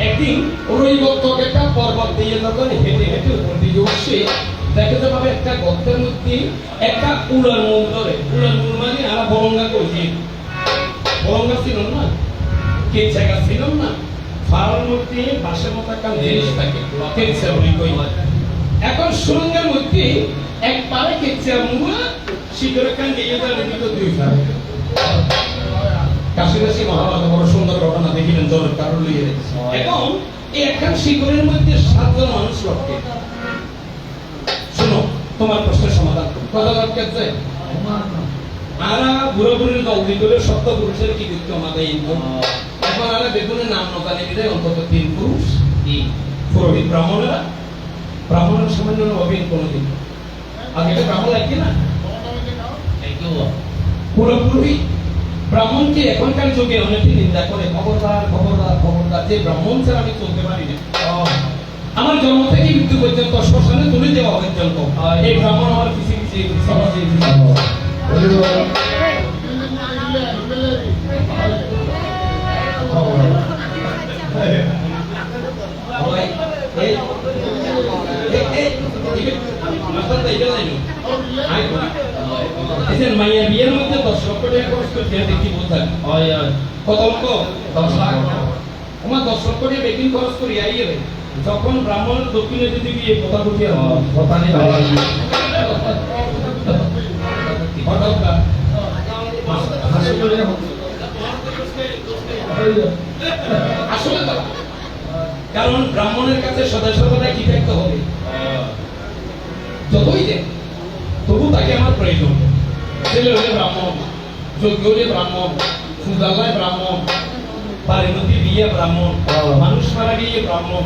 একদিন রৈবত্যক একটা পর্বত দিয়ে যখন হেঁটে হেঁটে উপর দিকে উঠছে, দেখতে পাবে একটা গর্তের মধ্যে একটা উড়ার মূল ধরে। উড়ার মূল মানে আমরা বরঙ্গা করছি, বরঙ্গা ছিল না, কেঁচা গাছ ছিল না, ফাড়ার মধ্যে বাঁশের মতো একটা জিনিস থাকে, কেঁচা বলি কই। এখন সুরঙ্গের মধ্যে এক পারে কেঁচা মুয়া শিকড়ের কান দিয়ে তার ভিতর দুই ফাড়ে। কাশীদাসী মহাভারত বড় সুন্দর ঘটনা দেখিলেন জরৎকার লইয়ে। এখন এই একখান শিকড়ের মধ্যে 7 জন মানুষ লটকে। শোনো, তোমার প্রশ্নের সমাধান কথা লটকেছে। আরা বুড়ো বুড়ির দল দিলে সত্য পুরুষের কি দিত আমাদের এখন আরা বেগুনের নাম নজানি বিদায় অন্তত 3 পুরুষ, পুরোহিত ব্রাহ্মণেরা। ব্রাহ্মণের সামান্য অভিন কোনদিন আগে ব্রাহ্মণ লাগে না, পুরোপুরি ব্রাহ্মণকে এখনকার যুগে অনেকে নিন্দা করে, খবরদার খবরদার খবরদার, যে ব্রাহ্মণ ছাড়া আমি চলতে পারি না। আমার জন্ম থেকে মৃত্যু পর্যন্ত শ্মশানে তুলে দেওয়া পর্যন্ত এই ব্রাহ্মণ আমার কিছু মাইয়া বিয়ের মধ্যে 10 লক্ষ টাকা খরচ করতে দেখি বোঝা কত লক্ষ? 10 লাখ। আমার 10 লক্ষ টাকা বেকিং খরচ করি আইয়ে যখন ব্রাহ্মণের দক্ষিণে যদি বিয়ে কথা বলি কথা নেই আসলে তো, কারণ ব্রাহ্মণের কাছে সদা সর্বদা কি থাকতে হবে? যতই দেখ তবু তাকে আমার প্রয়োজন। ছেলে হলে ব্রাহ্মণ, যোগ্য হলে ব্রাহ্মণ, সুজালায় ব্রাহ্মণ, পারিণতি বিয়ে ব্রাহ্মণ, মানুষ মারা গিয়ে ব্রাহ্মণ,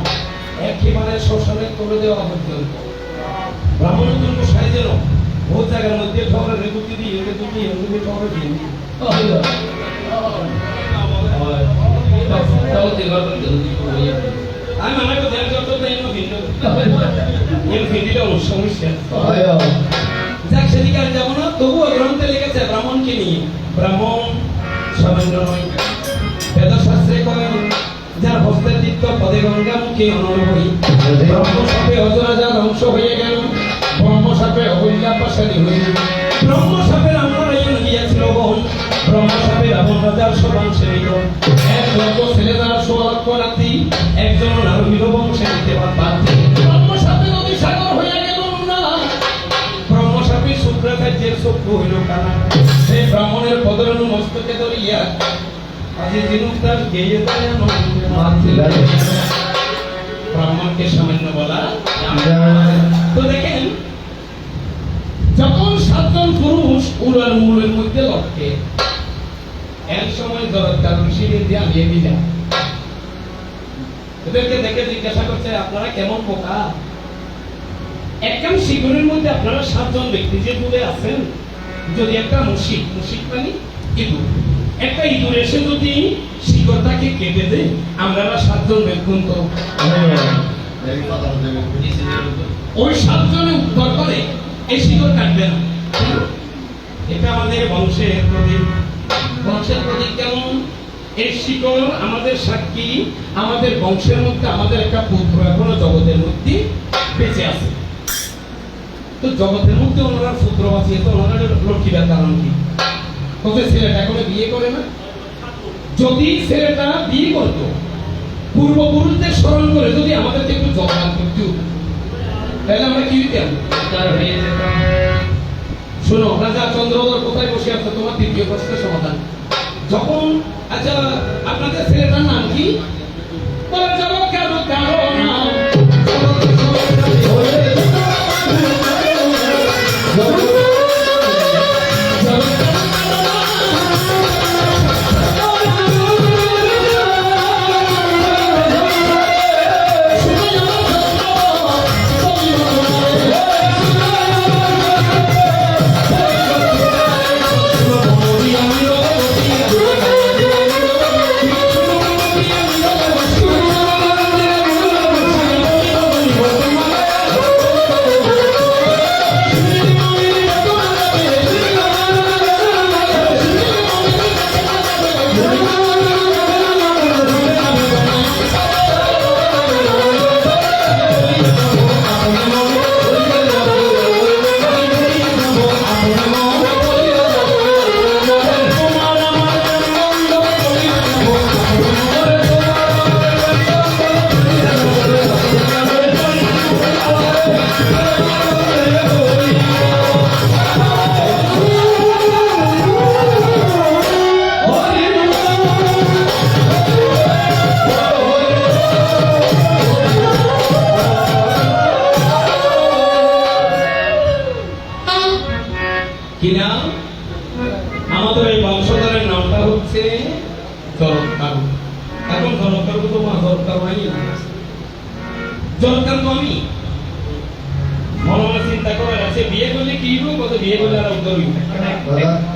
একেবারে শ্মশানে করে দেওয়া পর্যন্ত ব্রাহ্মণের জন্য সাইজের বহুত জায়গার মধ্যে ঠগরের রেগুতি দিয়ে রেগুতি এগুলি ঠগর দিয়ে আমি মনে করি দেড় যত এমন ভিন্ন এর ভিন্ডিটা সমস্যা। যাক সেদিকে আর যাবো না, তবুও গ্রন্থে লিখেছে ব্রাহ্মণকে নিয়ে। ব্রাহ্মণ সামান্য নয়, বেদশাস্ত্রে করেন যার হস্তের চিত্ত পদে গঙ্গা মুখে অনরবহী। ব্রহ্মসাপে অজরাজা ধ্বংস হয়ে গেল, ব্রহ্মসাপে অবৈল্যা পাশালি হইল। ব্রহ্মসাপে রামনারায়ণ গিয়াছিল বন, ব্রহ্মসাপে রাবণ রাজার সবাংশে নিল। এক লক্ষ ছেলে তার 16 লক্ষ রাত্রি, একজন নারহিল বংশে নিতে পারত। ব্রহ্মসাপে নদী সাগর হইয়া গেল না, ব্রহ্মসাপে শুক্রাচার্যের চক্ষু হইল কানা। সেই ব্রাহ্মণের পদরেণু মস্তকে ধরিয়া আজি দিনুক তার গেয়ে দেয় ব্রাহ্মণকে সামান্য বলা। তো দেখেন, যখন 7 জন পুরুষ উড়ার মূলের মধ্যে লটকে, এক সময় জরৎকার ঋষিকে দিয়ে বিয়ে দিলেন। এদেরকে দেখে জিজ্ঞাসা করছে, আপনারা কেমন বোকা? একদম শিকড়ের মধ্যে আপনারা 7 জন ব্যক্তি যে দূরে আছেন, যদি একটা মুশিক মানে ইঁদুর, একটা ইঁদুর এসে যদি শিকড়টাকে কেটে দেয়, আমরা 7 জন বেগুন তো ওই 7 জনে উত্তর করে এই শিকড় কাটবে না। এটা আমাদের বংশের প্রতীক। বংশের প্রতীক কেমন? এই শিকড় আমাদের সাক্ষী, আমাদের বংশের মধ্যে আমাদের একটা পুত্র এখনো জগতের মধ্যে বেঁচে আছে। তো জগতের মধ্যে ওনারা পুত্র বাঁচিয়ে, তো ওনারা লক্ষ্মীবার কারণ কি? তোদের ছেলেটা এখনো বিয়ে করে না। যদি ছেলেটা বিয়ে করতো, পূর্বপুরুষদের স্মরণ করে যদি আমাদেরকে একটু জবান করতো, তাহলে আমরা কি দিতাম? শোনো, রাজা চন্দ্রধর কোথায় বসে আছে? তোমার 3য় প্রশ্নের সমাধান। যখন আচ্ছা আপনাদের ছেলেটার নাম কি? বলে জগৎ কারো নাম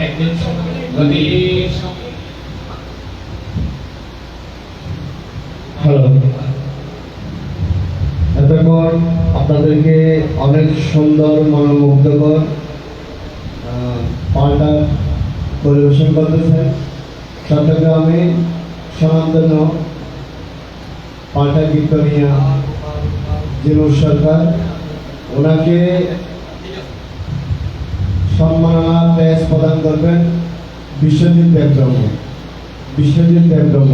একদিন রবির হ্যালো, এতক্ষণ আপনাদেরকে অনেক সুন্দর মনোমুগ্ধকর পাল্টা পরিবেশন করতেছেন চট্টগ্রামে স্বনামধন্য পাল্টা ভিক্টোরিয়া জিনুর সরকার। ওনাকে সম্মাননা প্রেস প্রদান করবেন বিশ্বজিৎ দেবব্রহ্ম। বিশ্বজিৎ দেবব্রহ্ম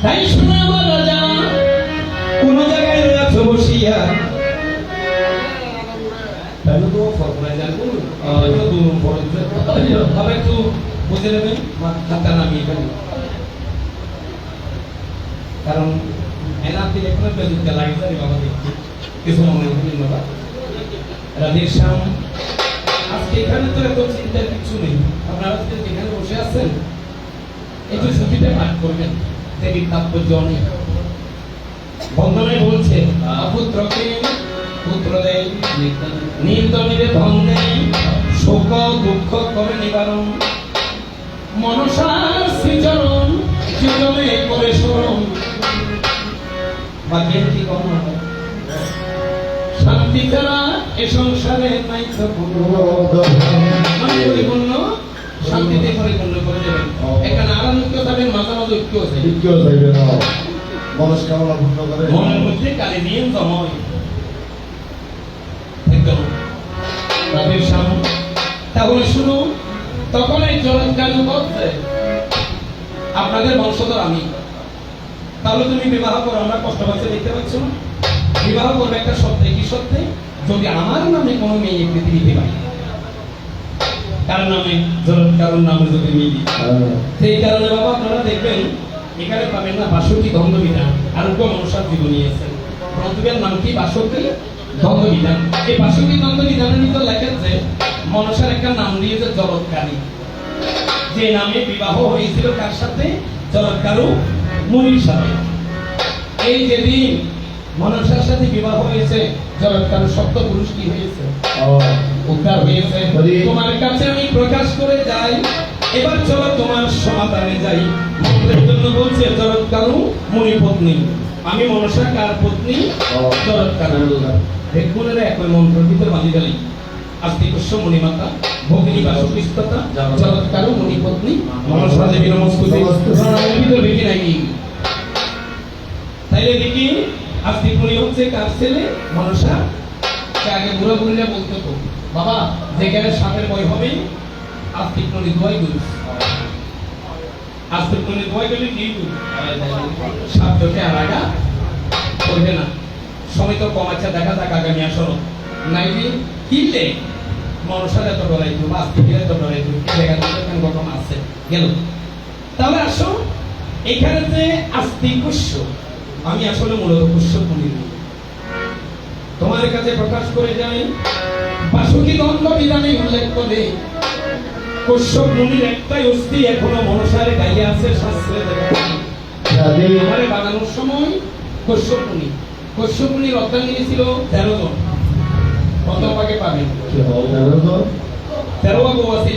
তাই শুনে আমার রাজা কোন জায়গায় রয়েছে বসিয়া তাহলে তো ফর্মুলা জানবো তো দূর পড়ে তবে একটু বুঝে নেবেন হাতটা নামিয়ে ফেলুন কারণ এনাতে এখনো পেজুকে লাগছে রে বাবা দেখছি কিছু মনে করেন বাবা রাধের শ্যাম আজকে এখানে তো এত চিন্তার কিছু নেই আপনারা আজকে যেখানে বসে আছেন একটু ছুটিতে পাঠ করবেন দেবীর তাৎপর্য অনেক বন্ধনে বলছে অপুত্রকে পুত্র দেয় নির্দনীরে ধন দেয় শোক দুঃখ করে নিবারণ মনসা শ্রীচরণ যুগমে করে স্মরণ বাকি কি কম শান্তি ছাড়া এ সংসারে নাই তো পরিপূর্ণ শান্তিতে পরিপূর্ণ করে দেবেন এখানে আরামযুক্ত থাকবেন মাথা মতো ঐক্য আছে মনস্কামনা পূর্ণ করে মনের মধ্যে কালী নিয়ম জময় একদম রাধের সামনে তাহলে শুনো তখন এই জলৎকারী বলছে আপনাদের বংশধর আমি তাহলে তুমি বিবাহ করো আমরা কষ্ট পাচ্ছে দেখতে পাচ্ছ না বিবাহ করবে একটা সত্যি কি সত্যি যদি আমার নামে কোনো মেয়ে পৃথিবীতে পাই কার নামে কারোর নামে যদি মিলি সেই কারণে বাবা আপনারা দেখবেন এখানে পাবেন না ৬২ দ্বন্দ্ববিধান আরোগ্য মনসার জীবনী আছে গ্রন্থের নাম কি ৬২ দ্বন্দ্ববিধান এই ৬২ দ্বন্দ্ববিধানের ভিতর লেখা মনসার একটা নাম দিয়েছে জলৎকারী যে নামে বিবাহ হয়েছিল কার সাথে জলৎকারু মুনির সাথে এই যেদিন মনসার সাথে বিবাহ হয়েছে জলৎকারু সপ্ত পুরুষ কি হয়েছে উদ্ধার হয়েছে তোমার কাছে আমি প্রকাশ করে যাই এবার চলো তোমার সমাধানে যাই মন্ত্রের জন্য বলছে জলৎকারু মুনি পত্নী আমি মনসা কার পত্নী জলৎকারু দেখুনের একই মন্ত্র ভিতরে বাঁধি গেলি আস্তিকস্য মুনিমাতা ভগিনী বাসুকৃষ্টতা জলৎকারু মুনি পত্নী মনসা দেবী নমস্তুতে ভিতরে দেখি নাকি তাইলে দেখি আস্তিক মুনি হচ্ছে কার ছেলে মনসা আগে বুড়ো বুড়িরা বলতো তো বাবা যেখানে সাপের ভয় হবে আস্তিক মুনি দোয়াই গুরু আস্তিক মুনি দোয়াই গেলে কি গুরু সাপ তোকে আর আগা করবে না সময় তো কম আচ্ছা দেখা যাক আগামী আসর নাইবি কিনলে মনসার এত ডরাইতো বা আস্তিকের এত ডরাইতো কি দেখা যাচ্ছে ঘটনা আছে গেল তাহলে আসো এখানে যে আস্তিক কুষ্য আমি আসলে মূলত কুষ্য মুনি তোমার কাছে প্রকাশ করে যাই বাসুকি দ্বন্দ্ব বিধানে উল্লেখ করে কশ্যপ মুনির একটাই অস্থি এখনো মনসারে গাইয়া আছে শাস্ত্রে আমারে বানানোর সময় কশ্যপ মুনির অর্ধাঙ্গিনী ছিল 13 জন কত পাকে পাবেন 13 বাবু আছে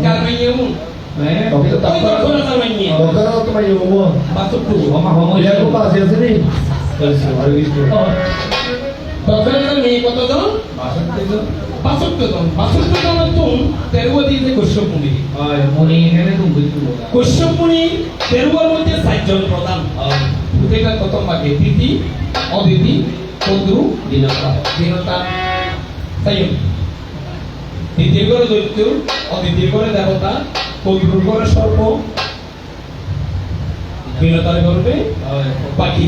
কার মাইয়েমুন ওই দক্ষিণ জামাই নিয়ে দরকার তোমার ইয়ে বাবু বাসুকটু এটা তো পাশে আছে নি দক্ষিণ জামাই কতজন 62 জন 62 জন তো 13 দিনে কশ্যপ মুনি কশ্যপ মুনি 13 মধ্যে 4 জন প্রধান প্রত্যেকটা কত ভাগে তিথি অদিতি চন্দ্র দিনতা তাই তিথির করে দৈত্য অদিতির করে দেবতা চন্দ্রর করে সর্প দিনতার করবে পাখি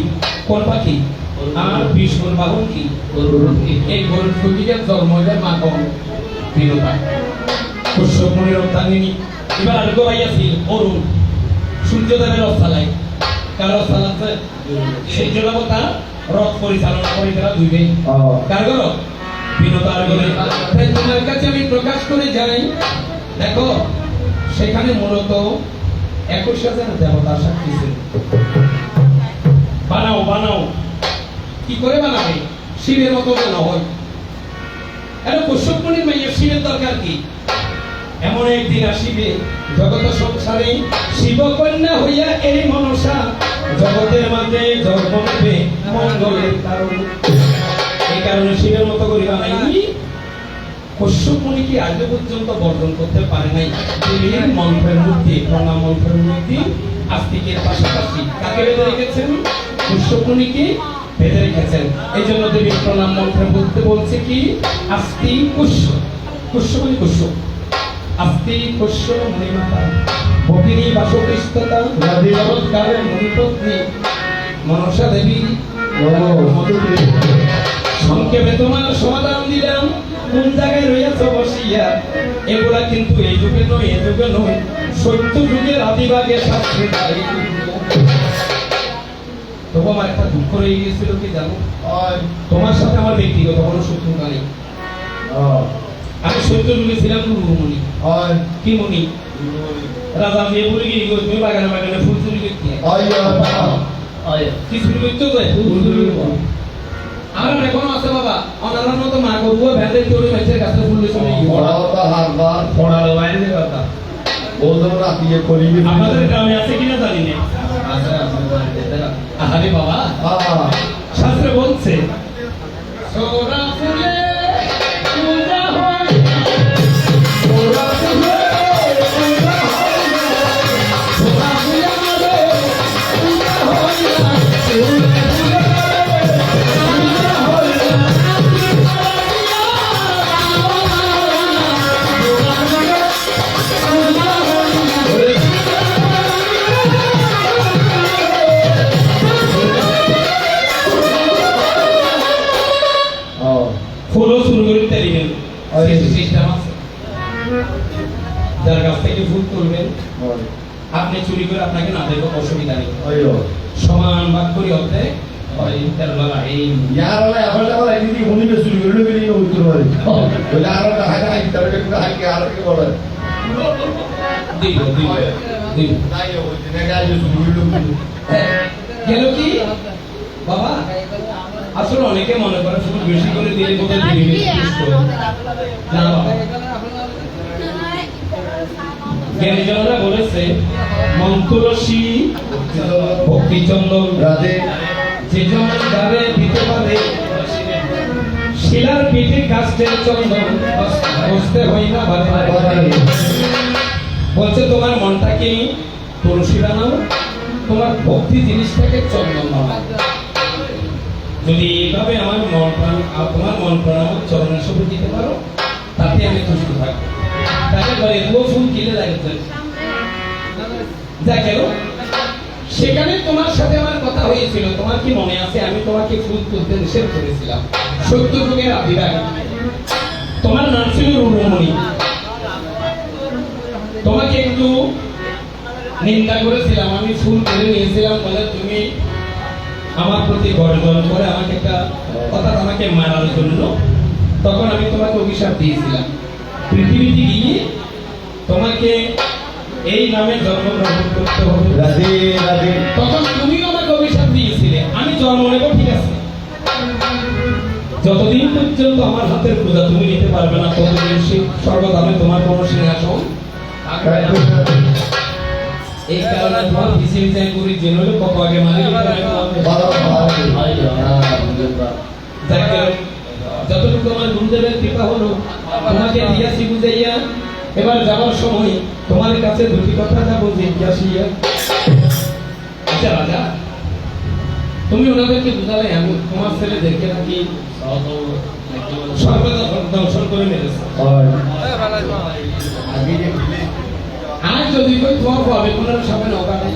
কোন পাখি আর বিষ্ণুর বাহন কি এই গরুর প্রতীকের জন্ম হয় মা কম দিনতা কশ্যপ মুনির অবতারিণী এবার আর গোয়াইয়াছিল অরুণ সূর্যদেবের অবস্থালায় কার অবস্থালাতে সূর্য দেবতা রথ পরিচালনা করে তারা দুইবে কার গর বিনোদার গরে তাই তোমার কাছে আমি প্রকাশ করে যাই দেখো সেখানে মূলত 21,000 দেবতা সাক্ষী ছিল বানাও কি করে বানাবে শিবের মতো যেন হয় আরে কশ্যপ মুনির মাইয়ের শিবের দরকার কি এমন একদিন আসিবে জগৎ সংসারে শিব কন্যা হইয়া এই মনসা জগতের মাঝে জন্ম নেবে মঙ্গলের কারণ এই কারণে শিবের মতো করে বানাইনি কশ্যপ মুনি কি আজ পর্যন্ত বর্জন করতে পারে নাই তিনি মন্ত্রের মধ্যে প্রণাম মন্ত্রের মধ্যে আস্তিকের পাশাপাশি কাকে বেঁধে রেখেছেন কশ্যপ মুনিকে বেঁধে রেখেছেন এই জন্য দেবী প্রণাম মন্ত্রের মধ্যে বলছে কি আস্তি কশ্যপ মুনি কশ্যপ আস্তি কশ্যপ মুনি মাতা ভগিনী বাসকৃষ্টতা জগৎকারের মুনিপত্নী মনসা দেবী সংক্ষেপে তোমার সমাধান দিলাম কোন জায়গায় রয়েছ বসিয়া এগুলা কিন্তু এই যুগে নয় সত্য যুগের আদিবাগের শাস্ত্রে তবু আমার একটা দুঃখ রয়ে গিয়েছিল কি জানো তোমার সাথে আমার ব্যক্তিগত কোনো শত্রুতা নেই আমি সত্য যুগে ছিলাম গুরুমণি কি মণি রাজা মেয়ে বলে গিয়ে তুমি বাগানে ফুল চুরি করতে কি চুরি করতে ফুল চুরি আর এখনো আছে বাবা অনারার মতো মা করবো ভ্যানের চড়ে মেছের কাছে ফুললে চলে আমাদের গ্রামে আছে কিনা জানি না আরে বাবা শাস্ত্রে বলছে সোরা ফুলে পূজা হয় সোরা ফুলে পূজা হয় সোরা ফুলে পূজা হয় ফুলও শুরু করতে দিবেন সিস্টেম আছে যার কাছ থেকে ফুল তুলবেন আপনি চুরি করে আপনাকে না দেবো অসুবিধা নেই সমান ভাগ করি হতে গেল কি বাবা আসলে অনেকে মনে করে শুধু বেশি করে দিলে বোধহয় দিবি না বাবা জ্ঞানীজনরা বলেছে মন্ত্রসী ভক্তিচন্দন রাধে যে যেমন গাবে দিতে পারে শিলার পিঠে কাস্টের চন্দন বসতে হই না বলছে তোমার মনটাকে তুলসী বানাও তোমার ভক্তি জিনিসটাকে চন্দন বানাও যদি এইভাবে আমার মন প্রাণ তোমার মন প্রাণ আমার চরণের সঙ্গে দিতে পারো তাতে আমি খুশি থাকবো তাকে বলে দু ফুল কিনে লাগছে যা গেল সেখানে তোমার সাথে আমার কথা হয়েছিল তোমার কি মনে আছে আমি তোমাকে ফুল তুলতে নিষেধ করেছিলাম সত্য যুগের আদিবাগ তোমার নাম ছিল রুমণি তোমাকে একটু নিন্দা করেছিলাম আমি ফুল তুলে নিয়েছিলাম বলে তুমি আমার প্রতি গর্জন করে আমাকে একটা কথা আমাকে মারার জন্য তখন আমি তোমাকে অভিশাপ দিয়েছিলাম পৃথিবীতে গিয়ে তোমাকে এই নামে জন্মগ্রহণ করতে হবে রাধে রাধে তখন তুমিও আমাকে অভিশাপ দিয়েছিলে আমি জন্ম নেব ঠিক আছে যতদিন পর্যন্ত আমার হাতের পূজা তুমি নিতে পারবে না ততদিন সর্বদামে তোমার কোনো সিংহাসন এই কারণে তোমার পিছে পিছে করি যে হলো কত আগে মারি যতটুকু আমার গুরুদেবের কৃপা হলো তোমাকে দিয়াছি বুঝাইয়া এবার যাওয়ার সময় তোমার কাছে দুটি কথা যাবো জিজ্ঞাসিয়া। আচ্ছা রাজা, তুমি ওনাদেরকে বুঝালে আমি তোমার ছেলেদেরকে নাকি সর্বদা দংশন করে মেরেছে। আজ যদি কই তোমার পাবে কোনার সামনে নৌকা নেই,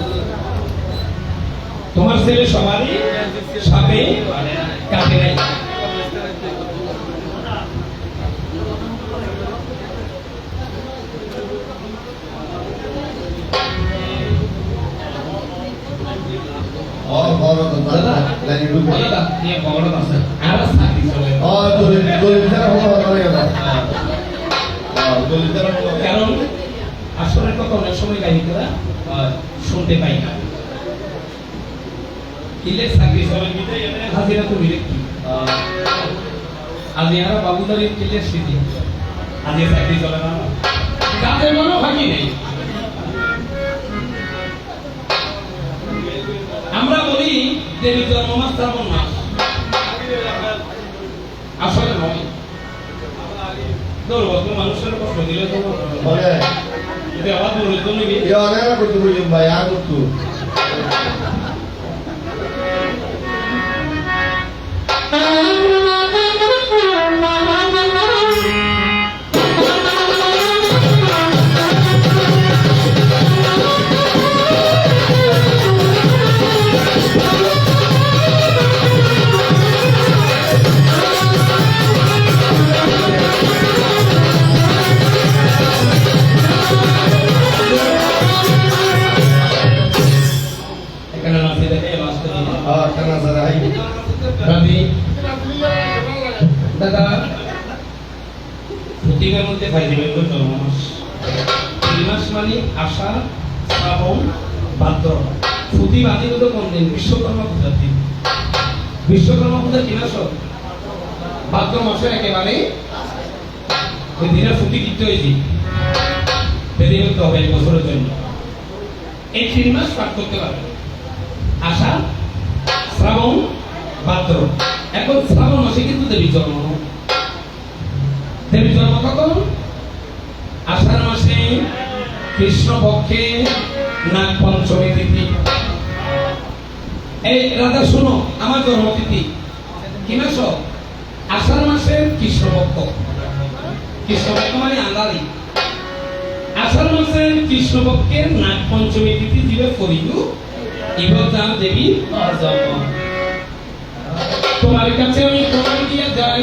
তোমার ছেলে সবারই সাপে কাটে নাই। কারণ আসলে কথা অনেক সময় গাহিকেরা শুনতে পাই না। কিলের চাকরি সবাই হাজিরা তো বিরক্তি আজ এরা বাবুদারির কিলের স্মৃতি আজ চাকরি চলে না, কাজের মনে ফাঁকি নেই। আমরা বলি দেবী জন্ম মাস শ্রাবণ মাস, আসলে নয়। দুর্বল মানুষের কষ্ট দিলে তো দেওয়া দুর্বল নিবি দাদা প্রতিকার মধ্যে পাই দেবেন জন্ম মাস। এই মাস মানে আষাঢ় শ্রাবণ ভাদ্র। ছুটি বাতিল হলো কোন দিন? বিশ্বকর্মা পূজার দিন। বিশ্বকর্মা পূজা কি মাস? ভাদ্র মাসের একেবারে ওই দিনের ছুটি দিতে হয়েছে, সেদিন তো হবে এক বছরের জন্য। এই 3 মাস পাঠ করতে পারবে, আষাঢ় শ্রাবণ ভাদ্র। এখন শ্রাবণ মাসে কিন্তু দেবীর জন্ম। দেবীর জন্ম কখন? আষাঢ় মাসে কৃষ্ণপক্ষে নাগ পঞ্চমী তিথি। এই রাজা শোনো, আমার জন্মতিথি কি মাস? আষাঢ় মাসের কৃষ্ণপক্ষ। কৃষ্ণপক্ষ মানে আন্দালি। আষাঢ় মাসের কৃষ্ণপক্ষের নাগ পঞ্চমী তিথি জীবে করিল ইবতার দেবী জন্ম। তোমার কাছে আমি প্রমাণ দিয়ে যাই,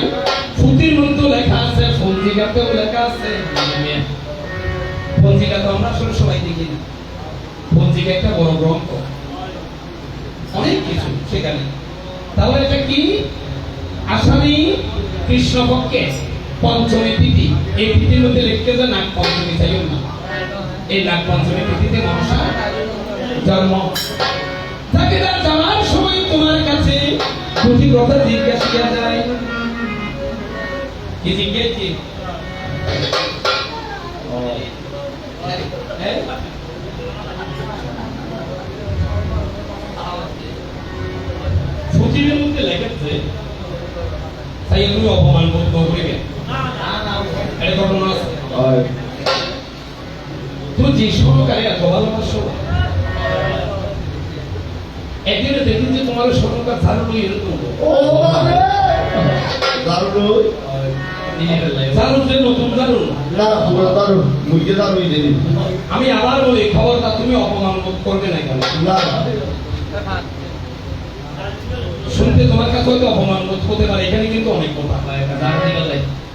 পুঁথির মধ্যে লেখা আছে, পঞ্জিকাতেও লেখা আছে। পঞ্জিকা তো আমরা আসলে সবাই দেখি না। পঞ্জিকা একটা বড় গ্রন্থ, অনেক কিছু সেখানে। তাহলে এটা কি? আষাঢ়ী কৃষ্ণপক্ষে পঞ্চমী তিথি। এই তিথির মধ্যে লিখতে যে নাগ পঞ্চমী চাইও না, এই নাগ পঞ্চমী তিথিতে মনসা জন্ম। তাকে তার যাওয়ার সময় তোমার কাছে দুটি কথা জিজ্ঞাসা করা যায়। কি জিজ্ঞেস? ছুটির মধ্যে লেগেছে তাই তুমি অপমান বোধ করবে। এটা ঘটনা আছে। তুমি যে সহকারে এত ভালোবাসো, একদিনে দেখি যে তোমার সরকার ধারণ এরকম আমি আবার বলি, খবরটা তুমি অপমান করবে না কেন? শুনতে তোমার কাছে হয়তো অপমান বোধ হতে পারে, এখানে কিন্তু অনেক কথা।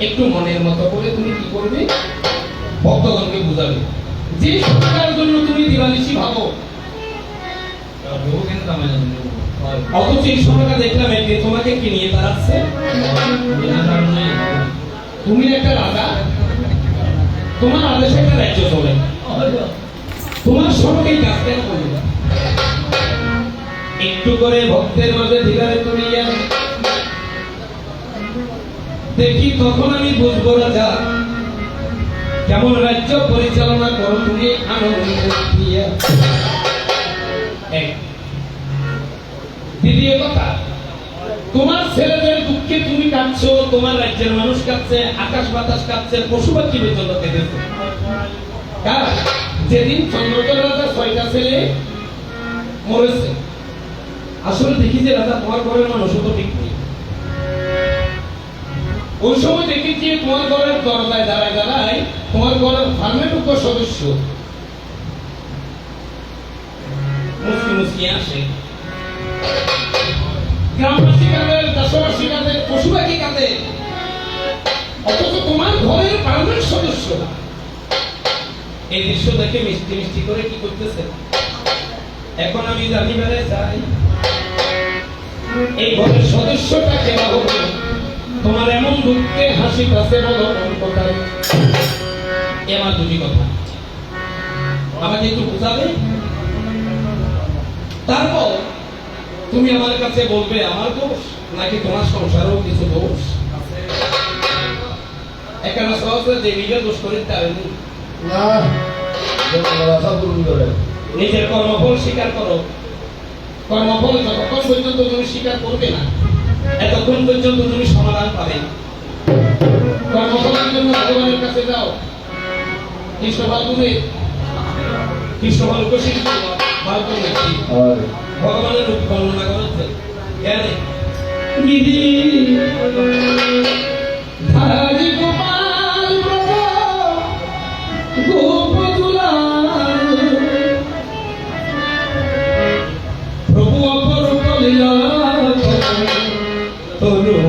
একটু মনের মতো করে তুমি কি করবে? ভক্তগণকে বুঝাবে যে সরকারের জন্য তুমি দিবানিশি ভাবো। অথচ এই সময়টা দেখলাম একদিন তোমাকে কি নিয়ে দাঁড়াচ্ছে। তুমি একটা রাজা, তোমার আদেশে একটা রাজ্য চলে, তোমার সড়কে কাজ কেন করবে? একটু করে ভক্তের মাঝে ধীরে তুলিয়া দেখি, তখন আমি বুঝবো রাজা কেমন রাজ্য পরিচালনা করো তুমি আনন্দ দিয়া। এক। দ্বিতীয় কথা, তোমার ছেলেদের দুঃখে তুমি কাঁদছো, তোমার রাজ্যের মানুষ কাঁদছে, আকাশ বাতাস কাঁদছে, পশু পাখি পর্যন্ত কেঁদেছে। কারণ যেদিন চন্দ্রকের রাজা 6টা ছেলে মরেছে, আসলে দেখি যে রাজা তোমার ঘরের মানুষও তো ঠিক নেই। ওই সময় দেখি যে তোমার ঘরের দরজায় দাঁড়ায় দাঁড়ায় তোমার ঘরের ফার্মেটুকু সদস্য মুসকি মুসকি আসে। গ্রামবাসী কাঁদে, দেশবাসী কাঁদে, পশু পাখি কাঁদে, অথচ তোমার ঘরের পার্মানেন্ট সদস্য এই দৃশ্য দেখে মিষ্টি মিষ্টি করে কি করতেছে। এখন আমি জানি বেড়ে যাই এই ঘরের সদস্যটা কেনা হবে, তোমার এমন দুঃখে হাসি কাছে বলো কোথায়। আমার দুটি কথা আমাকে একটু বোঝাবে, তারপর তুমি আমার কাছে বলবে আমার দোষ নাকি তোমার সংসারেও কিছু দোষ আছে। এখানে সহজে যে নিজে দোষ করি তার না রাসা পূরণ করে নিজের কর্মফল স্বীকার করো। কর্মফল যতক্ষণ পর্যন্ত তুমি স্বীকার করবে না, এতক্ষণ পর্যন্ত তুমি সমাধান পাবে না। কর্মফলের জন্য ভগবানের কাছে যাও। কৃষ্ণভালুকে শিল্পী ভগবানের রূপ বর্ণনা করেছে। জ্ঞানে গিরি ধারি গোপাল প্রভু অপরূপ লীলা তরুণ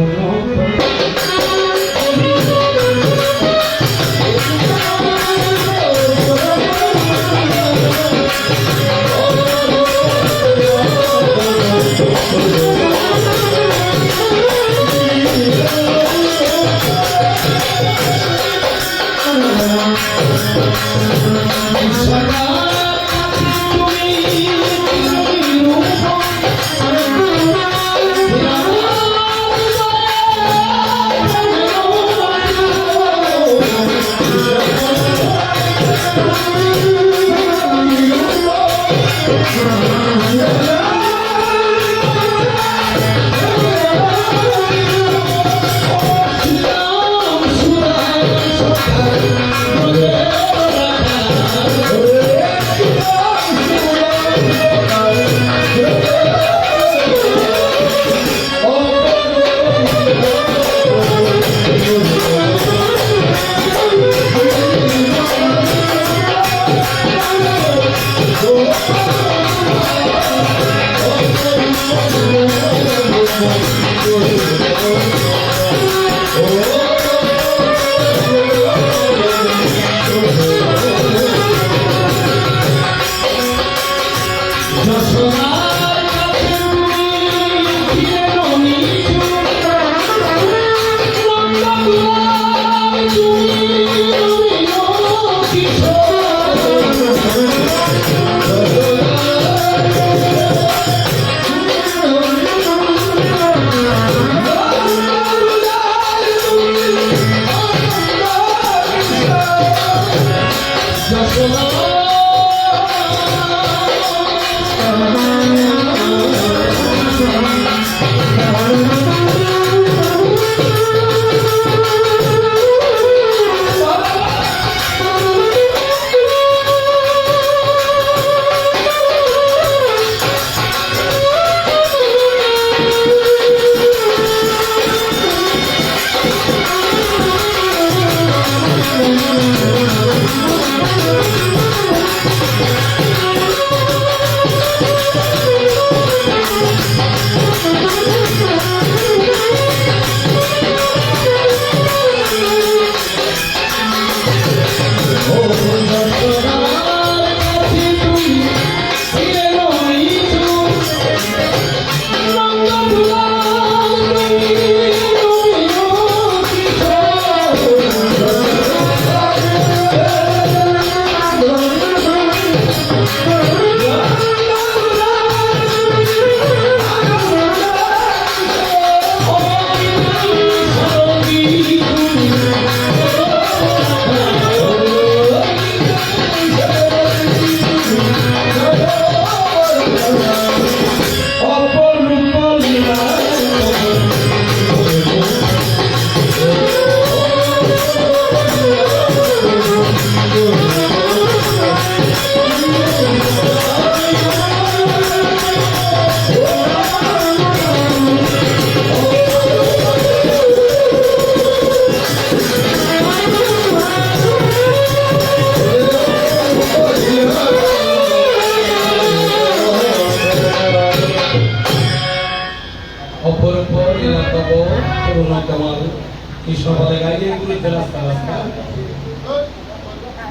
রাস্তা রাস্তা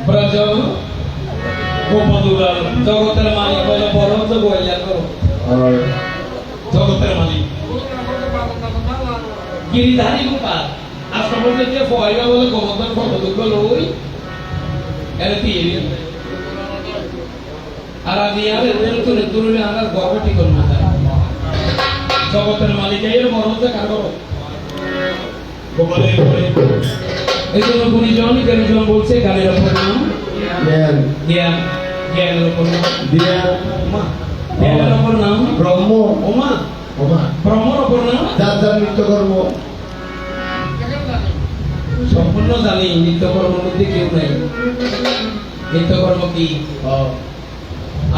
ব্রজ গোপদুলাল জগতের মালিক বলে বড় তো বইয়া করো জগতের মালিক গিরিধারী গোপাল আজকে বলতে যে পয়লা বলে গোবর্ধন ফটোদুল বলে ওই এর দিয়ে আর আমি আর এদের তুলে তুলে আমার গর্ব ঠিক না জগতের মালিক এর বড় হতে কারো গোপালের পরে এই জন্য গুণীজন জ্ঞানীজন বলছে গানের অপর নাম জ্ঞান জ্ঞান জ্ঞানের অপর নাম মা জ্ঞানের অপর নাম ব্রহ্ম ওমা ওমা ব্রহ্মর অপর নাম যার যার নিত্যকর্ম সম্পূর্ণ জানি নিত্যকর্মের মধ্যে কেউ নাই নিত্যকর্ম কি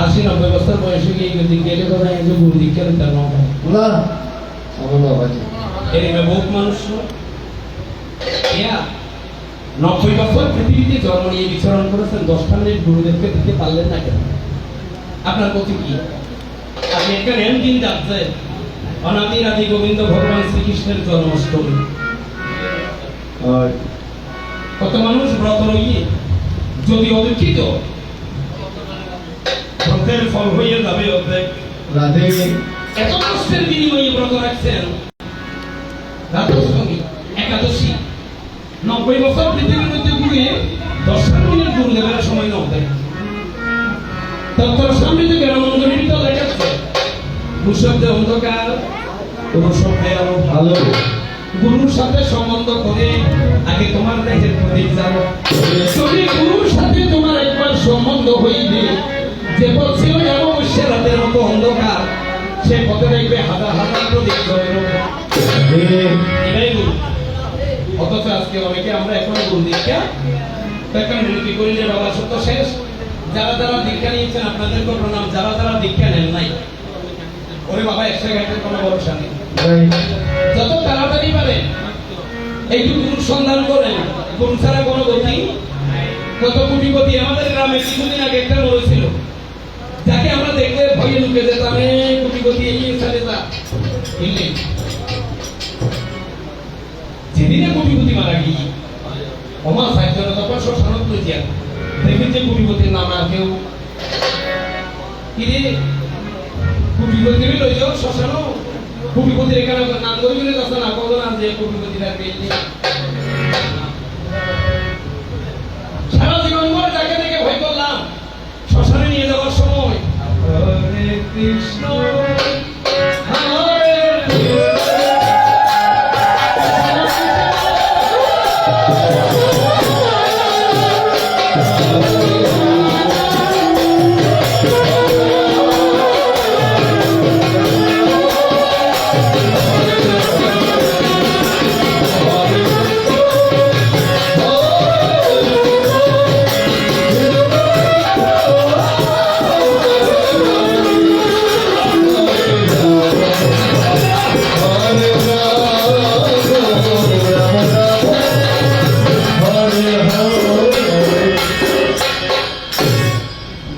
80-90 বছর বয়সে গিয়ে গেলে কথা এই যে গুরু দীক্ষা নিতে না না সামান্য বাজে এর বহুত মানুষ ইয়া 90 বছর পৃথিবীতে জন্ম নিয়ে বিচরণ করেছেন 10টা মিনিট গুরুদেবকে দিতে পারলেন না কেন আপনার প্রতি কি আপনি একটা নেন দিন যাচ্ছে অনাদি আদি গোবিন্দ ভগবান শ্রীকৃষ্ণের জন্মাষ্টমী কত মানুষ ব্রত রইয়ে যদি অদুঃখিত ব্রতের ফল হয়ে যাবে অর্ধেক রাধে এত কষ্টের বিনিময়ে ব্রত রাখছেন রাতসঙ্গী একাদশী 90 বছর পৃথিবীর মধ্যে ঘুরে 10 মিনিট গুরুদেবের সময় নয় তত্ত্বর সামনে থেকে রামমন্দির তো লেখাচ্ছে গুরুশব্দে অন্ধকার গুরুশব্দে আলো ভালো গুরুর সাথে সম্বন্ধ করে আগে তোমার দেহের প্রতি যাও যদি গুরুর সাথে তোমার একবার সম্বন্ধ হইবে যে বলছে ওই অমাবস্যা রাতের মতো অন্ধকার সে পথে দেখবে হাজার হাজার প্রদীপ জ্বলে এটাই গুরু অথচ আজকে অনেকে আমরা এখন গুরু দীক্ষা এখন বিনতি করি যে বাবা সত্য শেষ যারা যারা দীক্ষা নিয়েছেন আপনাদেরকে প্রণাম যারা যারা দীক্ষা নেন নাই ওরে বাবা একশো ঘাটের কোনো ভরসা নেই যত তাড়াতাড়ি পারেন একটু গুরু সন্ধান করেন গুরু ছাড়া কোনো গতি কত কোটিপতি আমাদের গ্রামে কিছুদিন আগে একটা রয়েছিল যাকে আমরা দেখলে ভয়ে ঢুকে যেতাম কোটিপতি এই সাথে যা যেদিনে কোটিপতি মারা গিয়ে অমা সাহিত্য তখন শ্মশানত লইয়া দেখেন যে কোটিপতির নাম আর কেউ কিরে কোটিপতি লই যাও শ্মশানো কোটিপতির এখানে নাম ধরে গেলে যাচ্ছে না কত নাম যে কোটিপতিরা পেয়েছে সারা জীবন ভর যাকে দেখে ভয় করলাম শ্মশানে নিয়ে যাওয়ার সময় হরে কৃষ্ণ হরে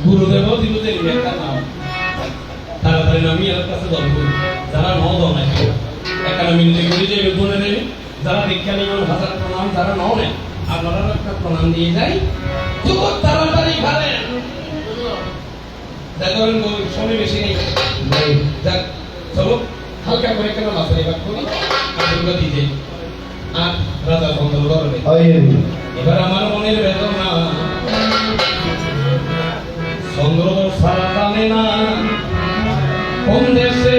গুরুদেব দিবদের একটা নাম তাড়াতাড়ি নামি এর কাছে দল করি যারা ন দল নাই একটা মিনতি করি যে গুণে যারা দীক্ষা নিয়ম হাজার প্রণাম যারা ন নেন আপনারা একটা প্রণাম দিয়ে যাই যত তাড়াতাড়ি পারেন দেখুন সময় বেশি নেই যাক চলো হালকা করে কেন মাথায় বাদ করি আশীর্বাদ দিয়ে যাই আর রাজা বন্ধ করবে এবার আমার মনের বেদনা চন্দ্র সারা জানে না কোন দেশে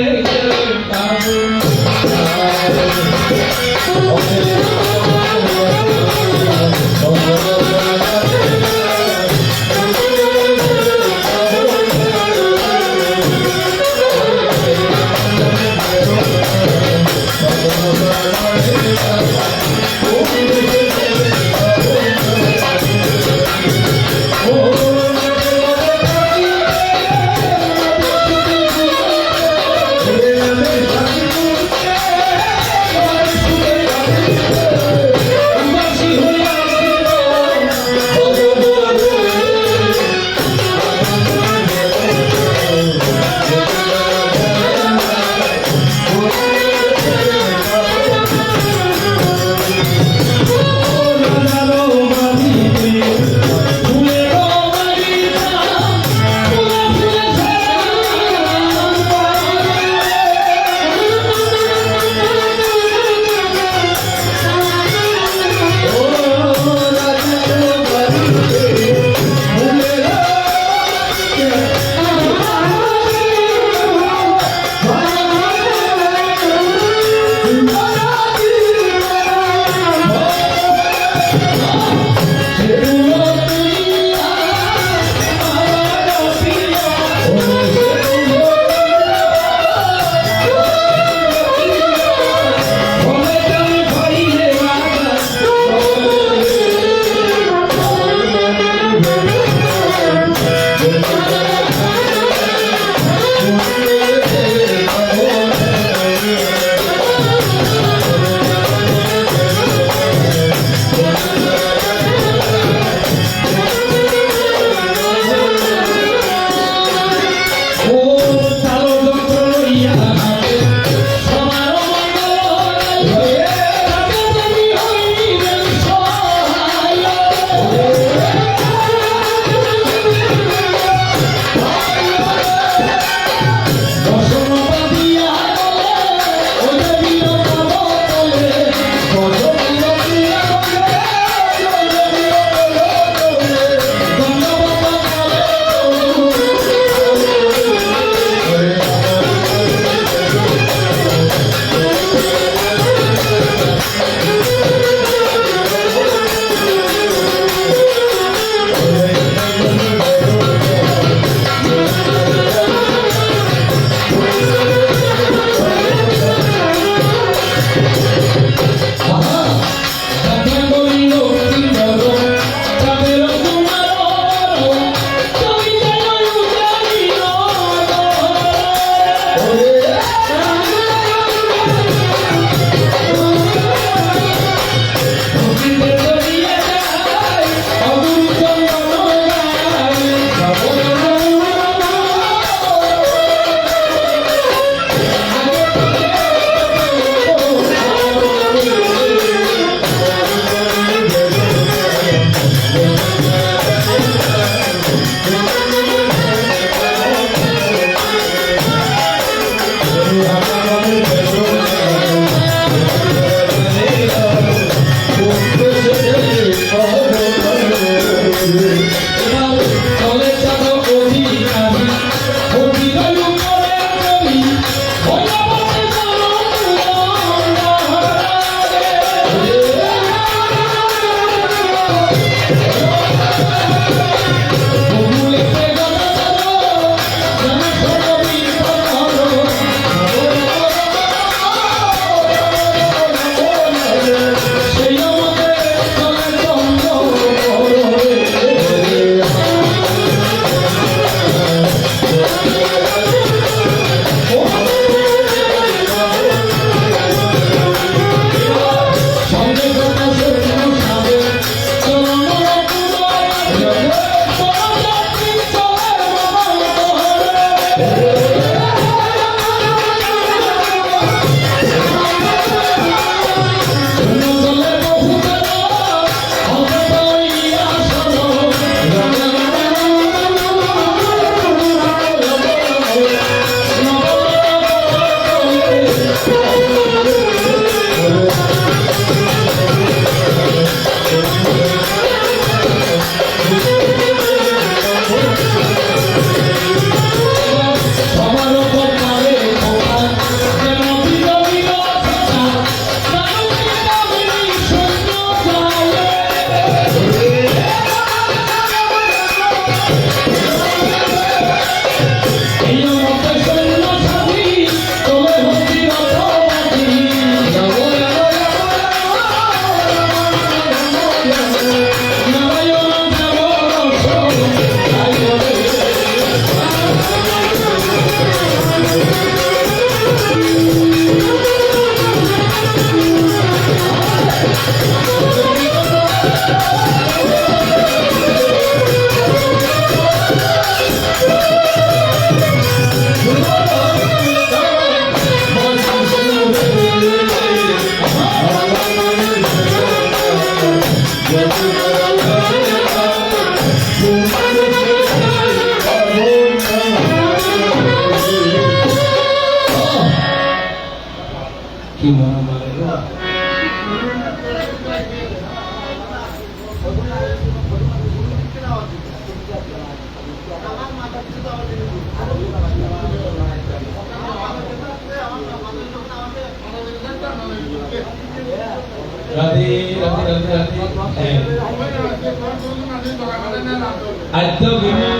আদ্য গুরু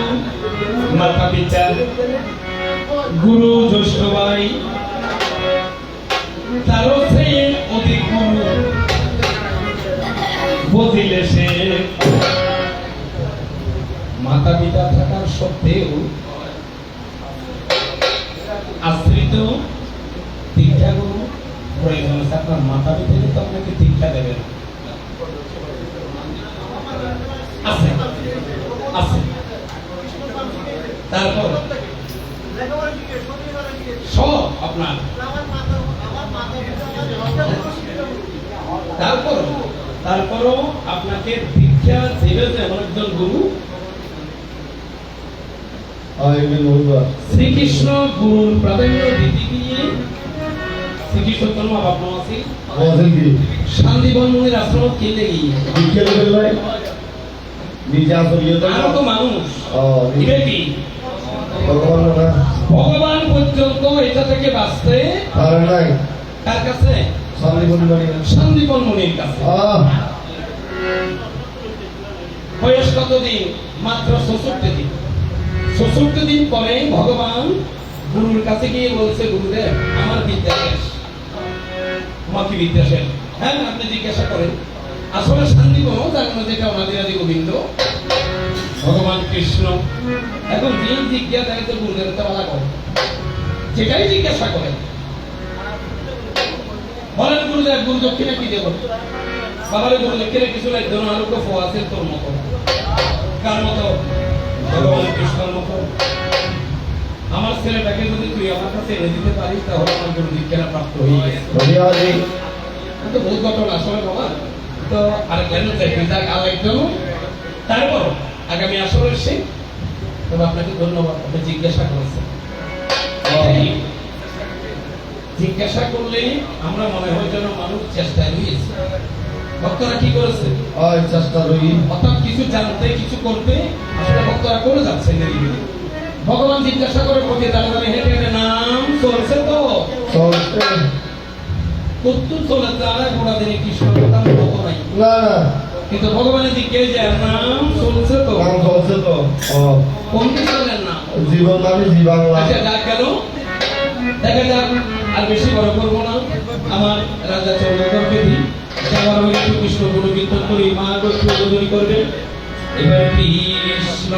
মাতা পিতা গুরু জ্যেষ্ঠ ভাই তারও সে অধিক গুরু বদিলে সে মাতা পিতা থাকার সত্ত্বেও আশ্রিত দীক্ষা গুরু প্রয়োজন আছে। আপনার মাতা পিতা কিন্তু আপনাকে দীক্ষা দেবে না। আছে আছে তারপর সব আপনার তারপরও আপনাকে দীক্ষা দেবে যে এমন একজন গুরু। শ্রীকৃষ্ণ গুরুর প্রাধান্য দিতে গিয়ে শ্রীকৃষ্ণ জন্ম ভাবনা আছে শান্তিবন মুনির আশ্রম কিনতে গিয়ে আমরা তো মানুষ দিবে কি ভগবান পর্যন্ত এটা থেকে বাঁচতে কার কাছে? শান্তিবন মুনির কাছে। বয়স কতদিন? মাত্র 64 দিন। 64 দিন পরে ভগবান গুরুর কাছে গিয়ে বলছে, গুরুদেব আমার বিদ্যা শেষ। আমার কি বিদ্যা শেষ? হ্যাঁ, আপনি জিজ্ঞাসা করেন। আসলে শান্তিবন জানেন যেটা অনাদিরাদি গোবিন্দ ভগবান কৃষ্ণ। এখন যিনি জিজ্ঞাসা দেয় তো গুরুদেব তো বলা করে যেটাই জিজ্ঞাসা করেন বলেন গুরুদেব গুরু দক্ষিণা কি দেব? বাবারে গুরু দক্ষিণা কিছু নাই, ধরুন আলোক ফোয়াছে তোর মতো। কার মতো? ভগবান কৃষ্ণের মতো। আমার ছেলেটাকে যদি তুই আমার কাছে এনে দিতে পারিস তাহলে আমার গুরু দক্ষিণা প্রাপ্ত হয়ে গেছে। তো বহুত ঘটনা আসলে বাবা। তো আর কেন চাইবেন আরেকজন? তারপর আগামী আসরে এসে তবে আপনাকে ধন্যবাদ, আপনি জিজ্ঞাসা করেছেন। জিজ্ঞাসা করলে আমরা মনে হয় যেন মানুষ চেষ্টায় রয়েছে। ভক্তরা কি করেছে? অর্থাৎ কিছু জানতে কিছু করতে আসলে ভক্তরা করে যাচ্ছে। ভগবান জিজ্ঞাসা করে প্রতি তারা হেঁটে হেঁটে নাম চলছে তো কত চলে তারা ঘোড়া দিনে কৃষ্ণ কথা মতো নাই কিন্তু ভগবানের দিকে যে নাম চলছে তো কোন কৃষ্ণের নাম জীবন নামে জীবন। আচ্ছা ডাক গেল, দেখা যাক আর বেশি বড় করবো না। আমার রাজা চন্দ্রধরকে দিই যাওয়ার হয়ে একটু কৃষ্ণ গুণ কীর্তন করি, মা একটু উদ্বোধনী করবে। এবার কৃষ্ণ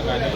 गाडी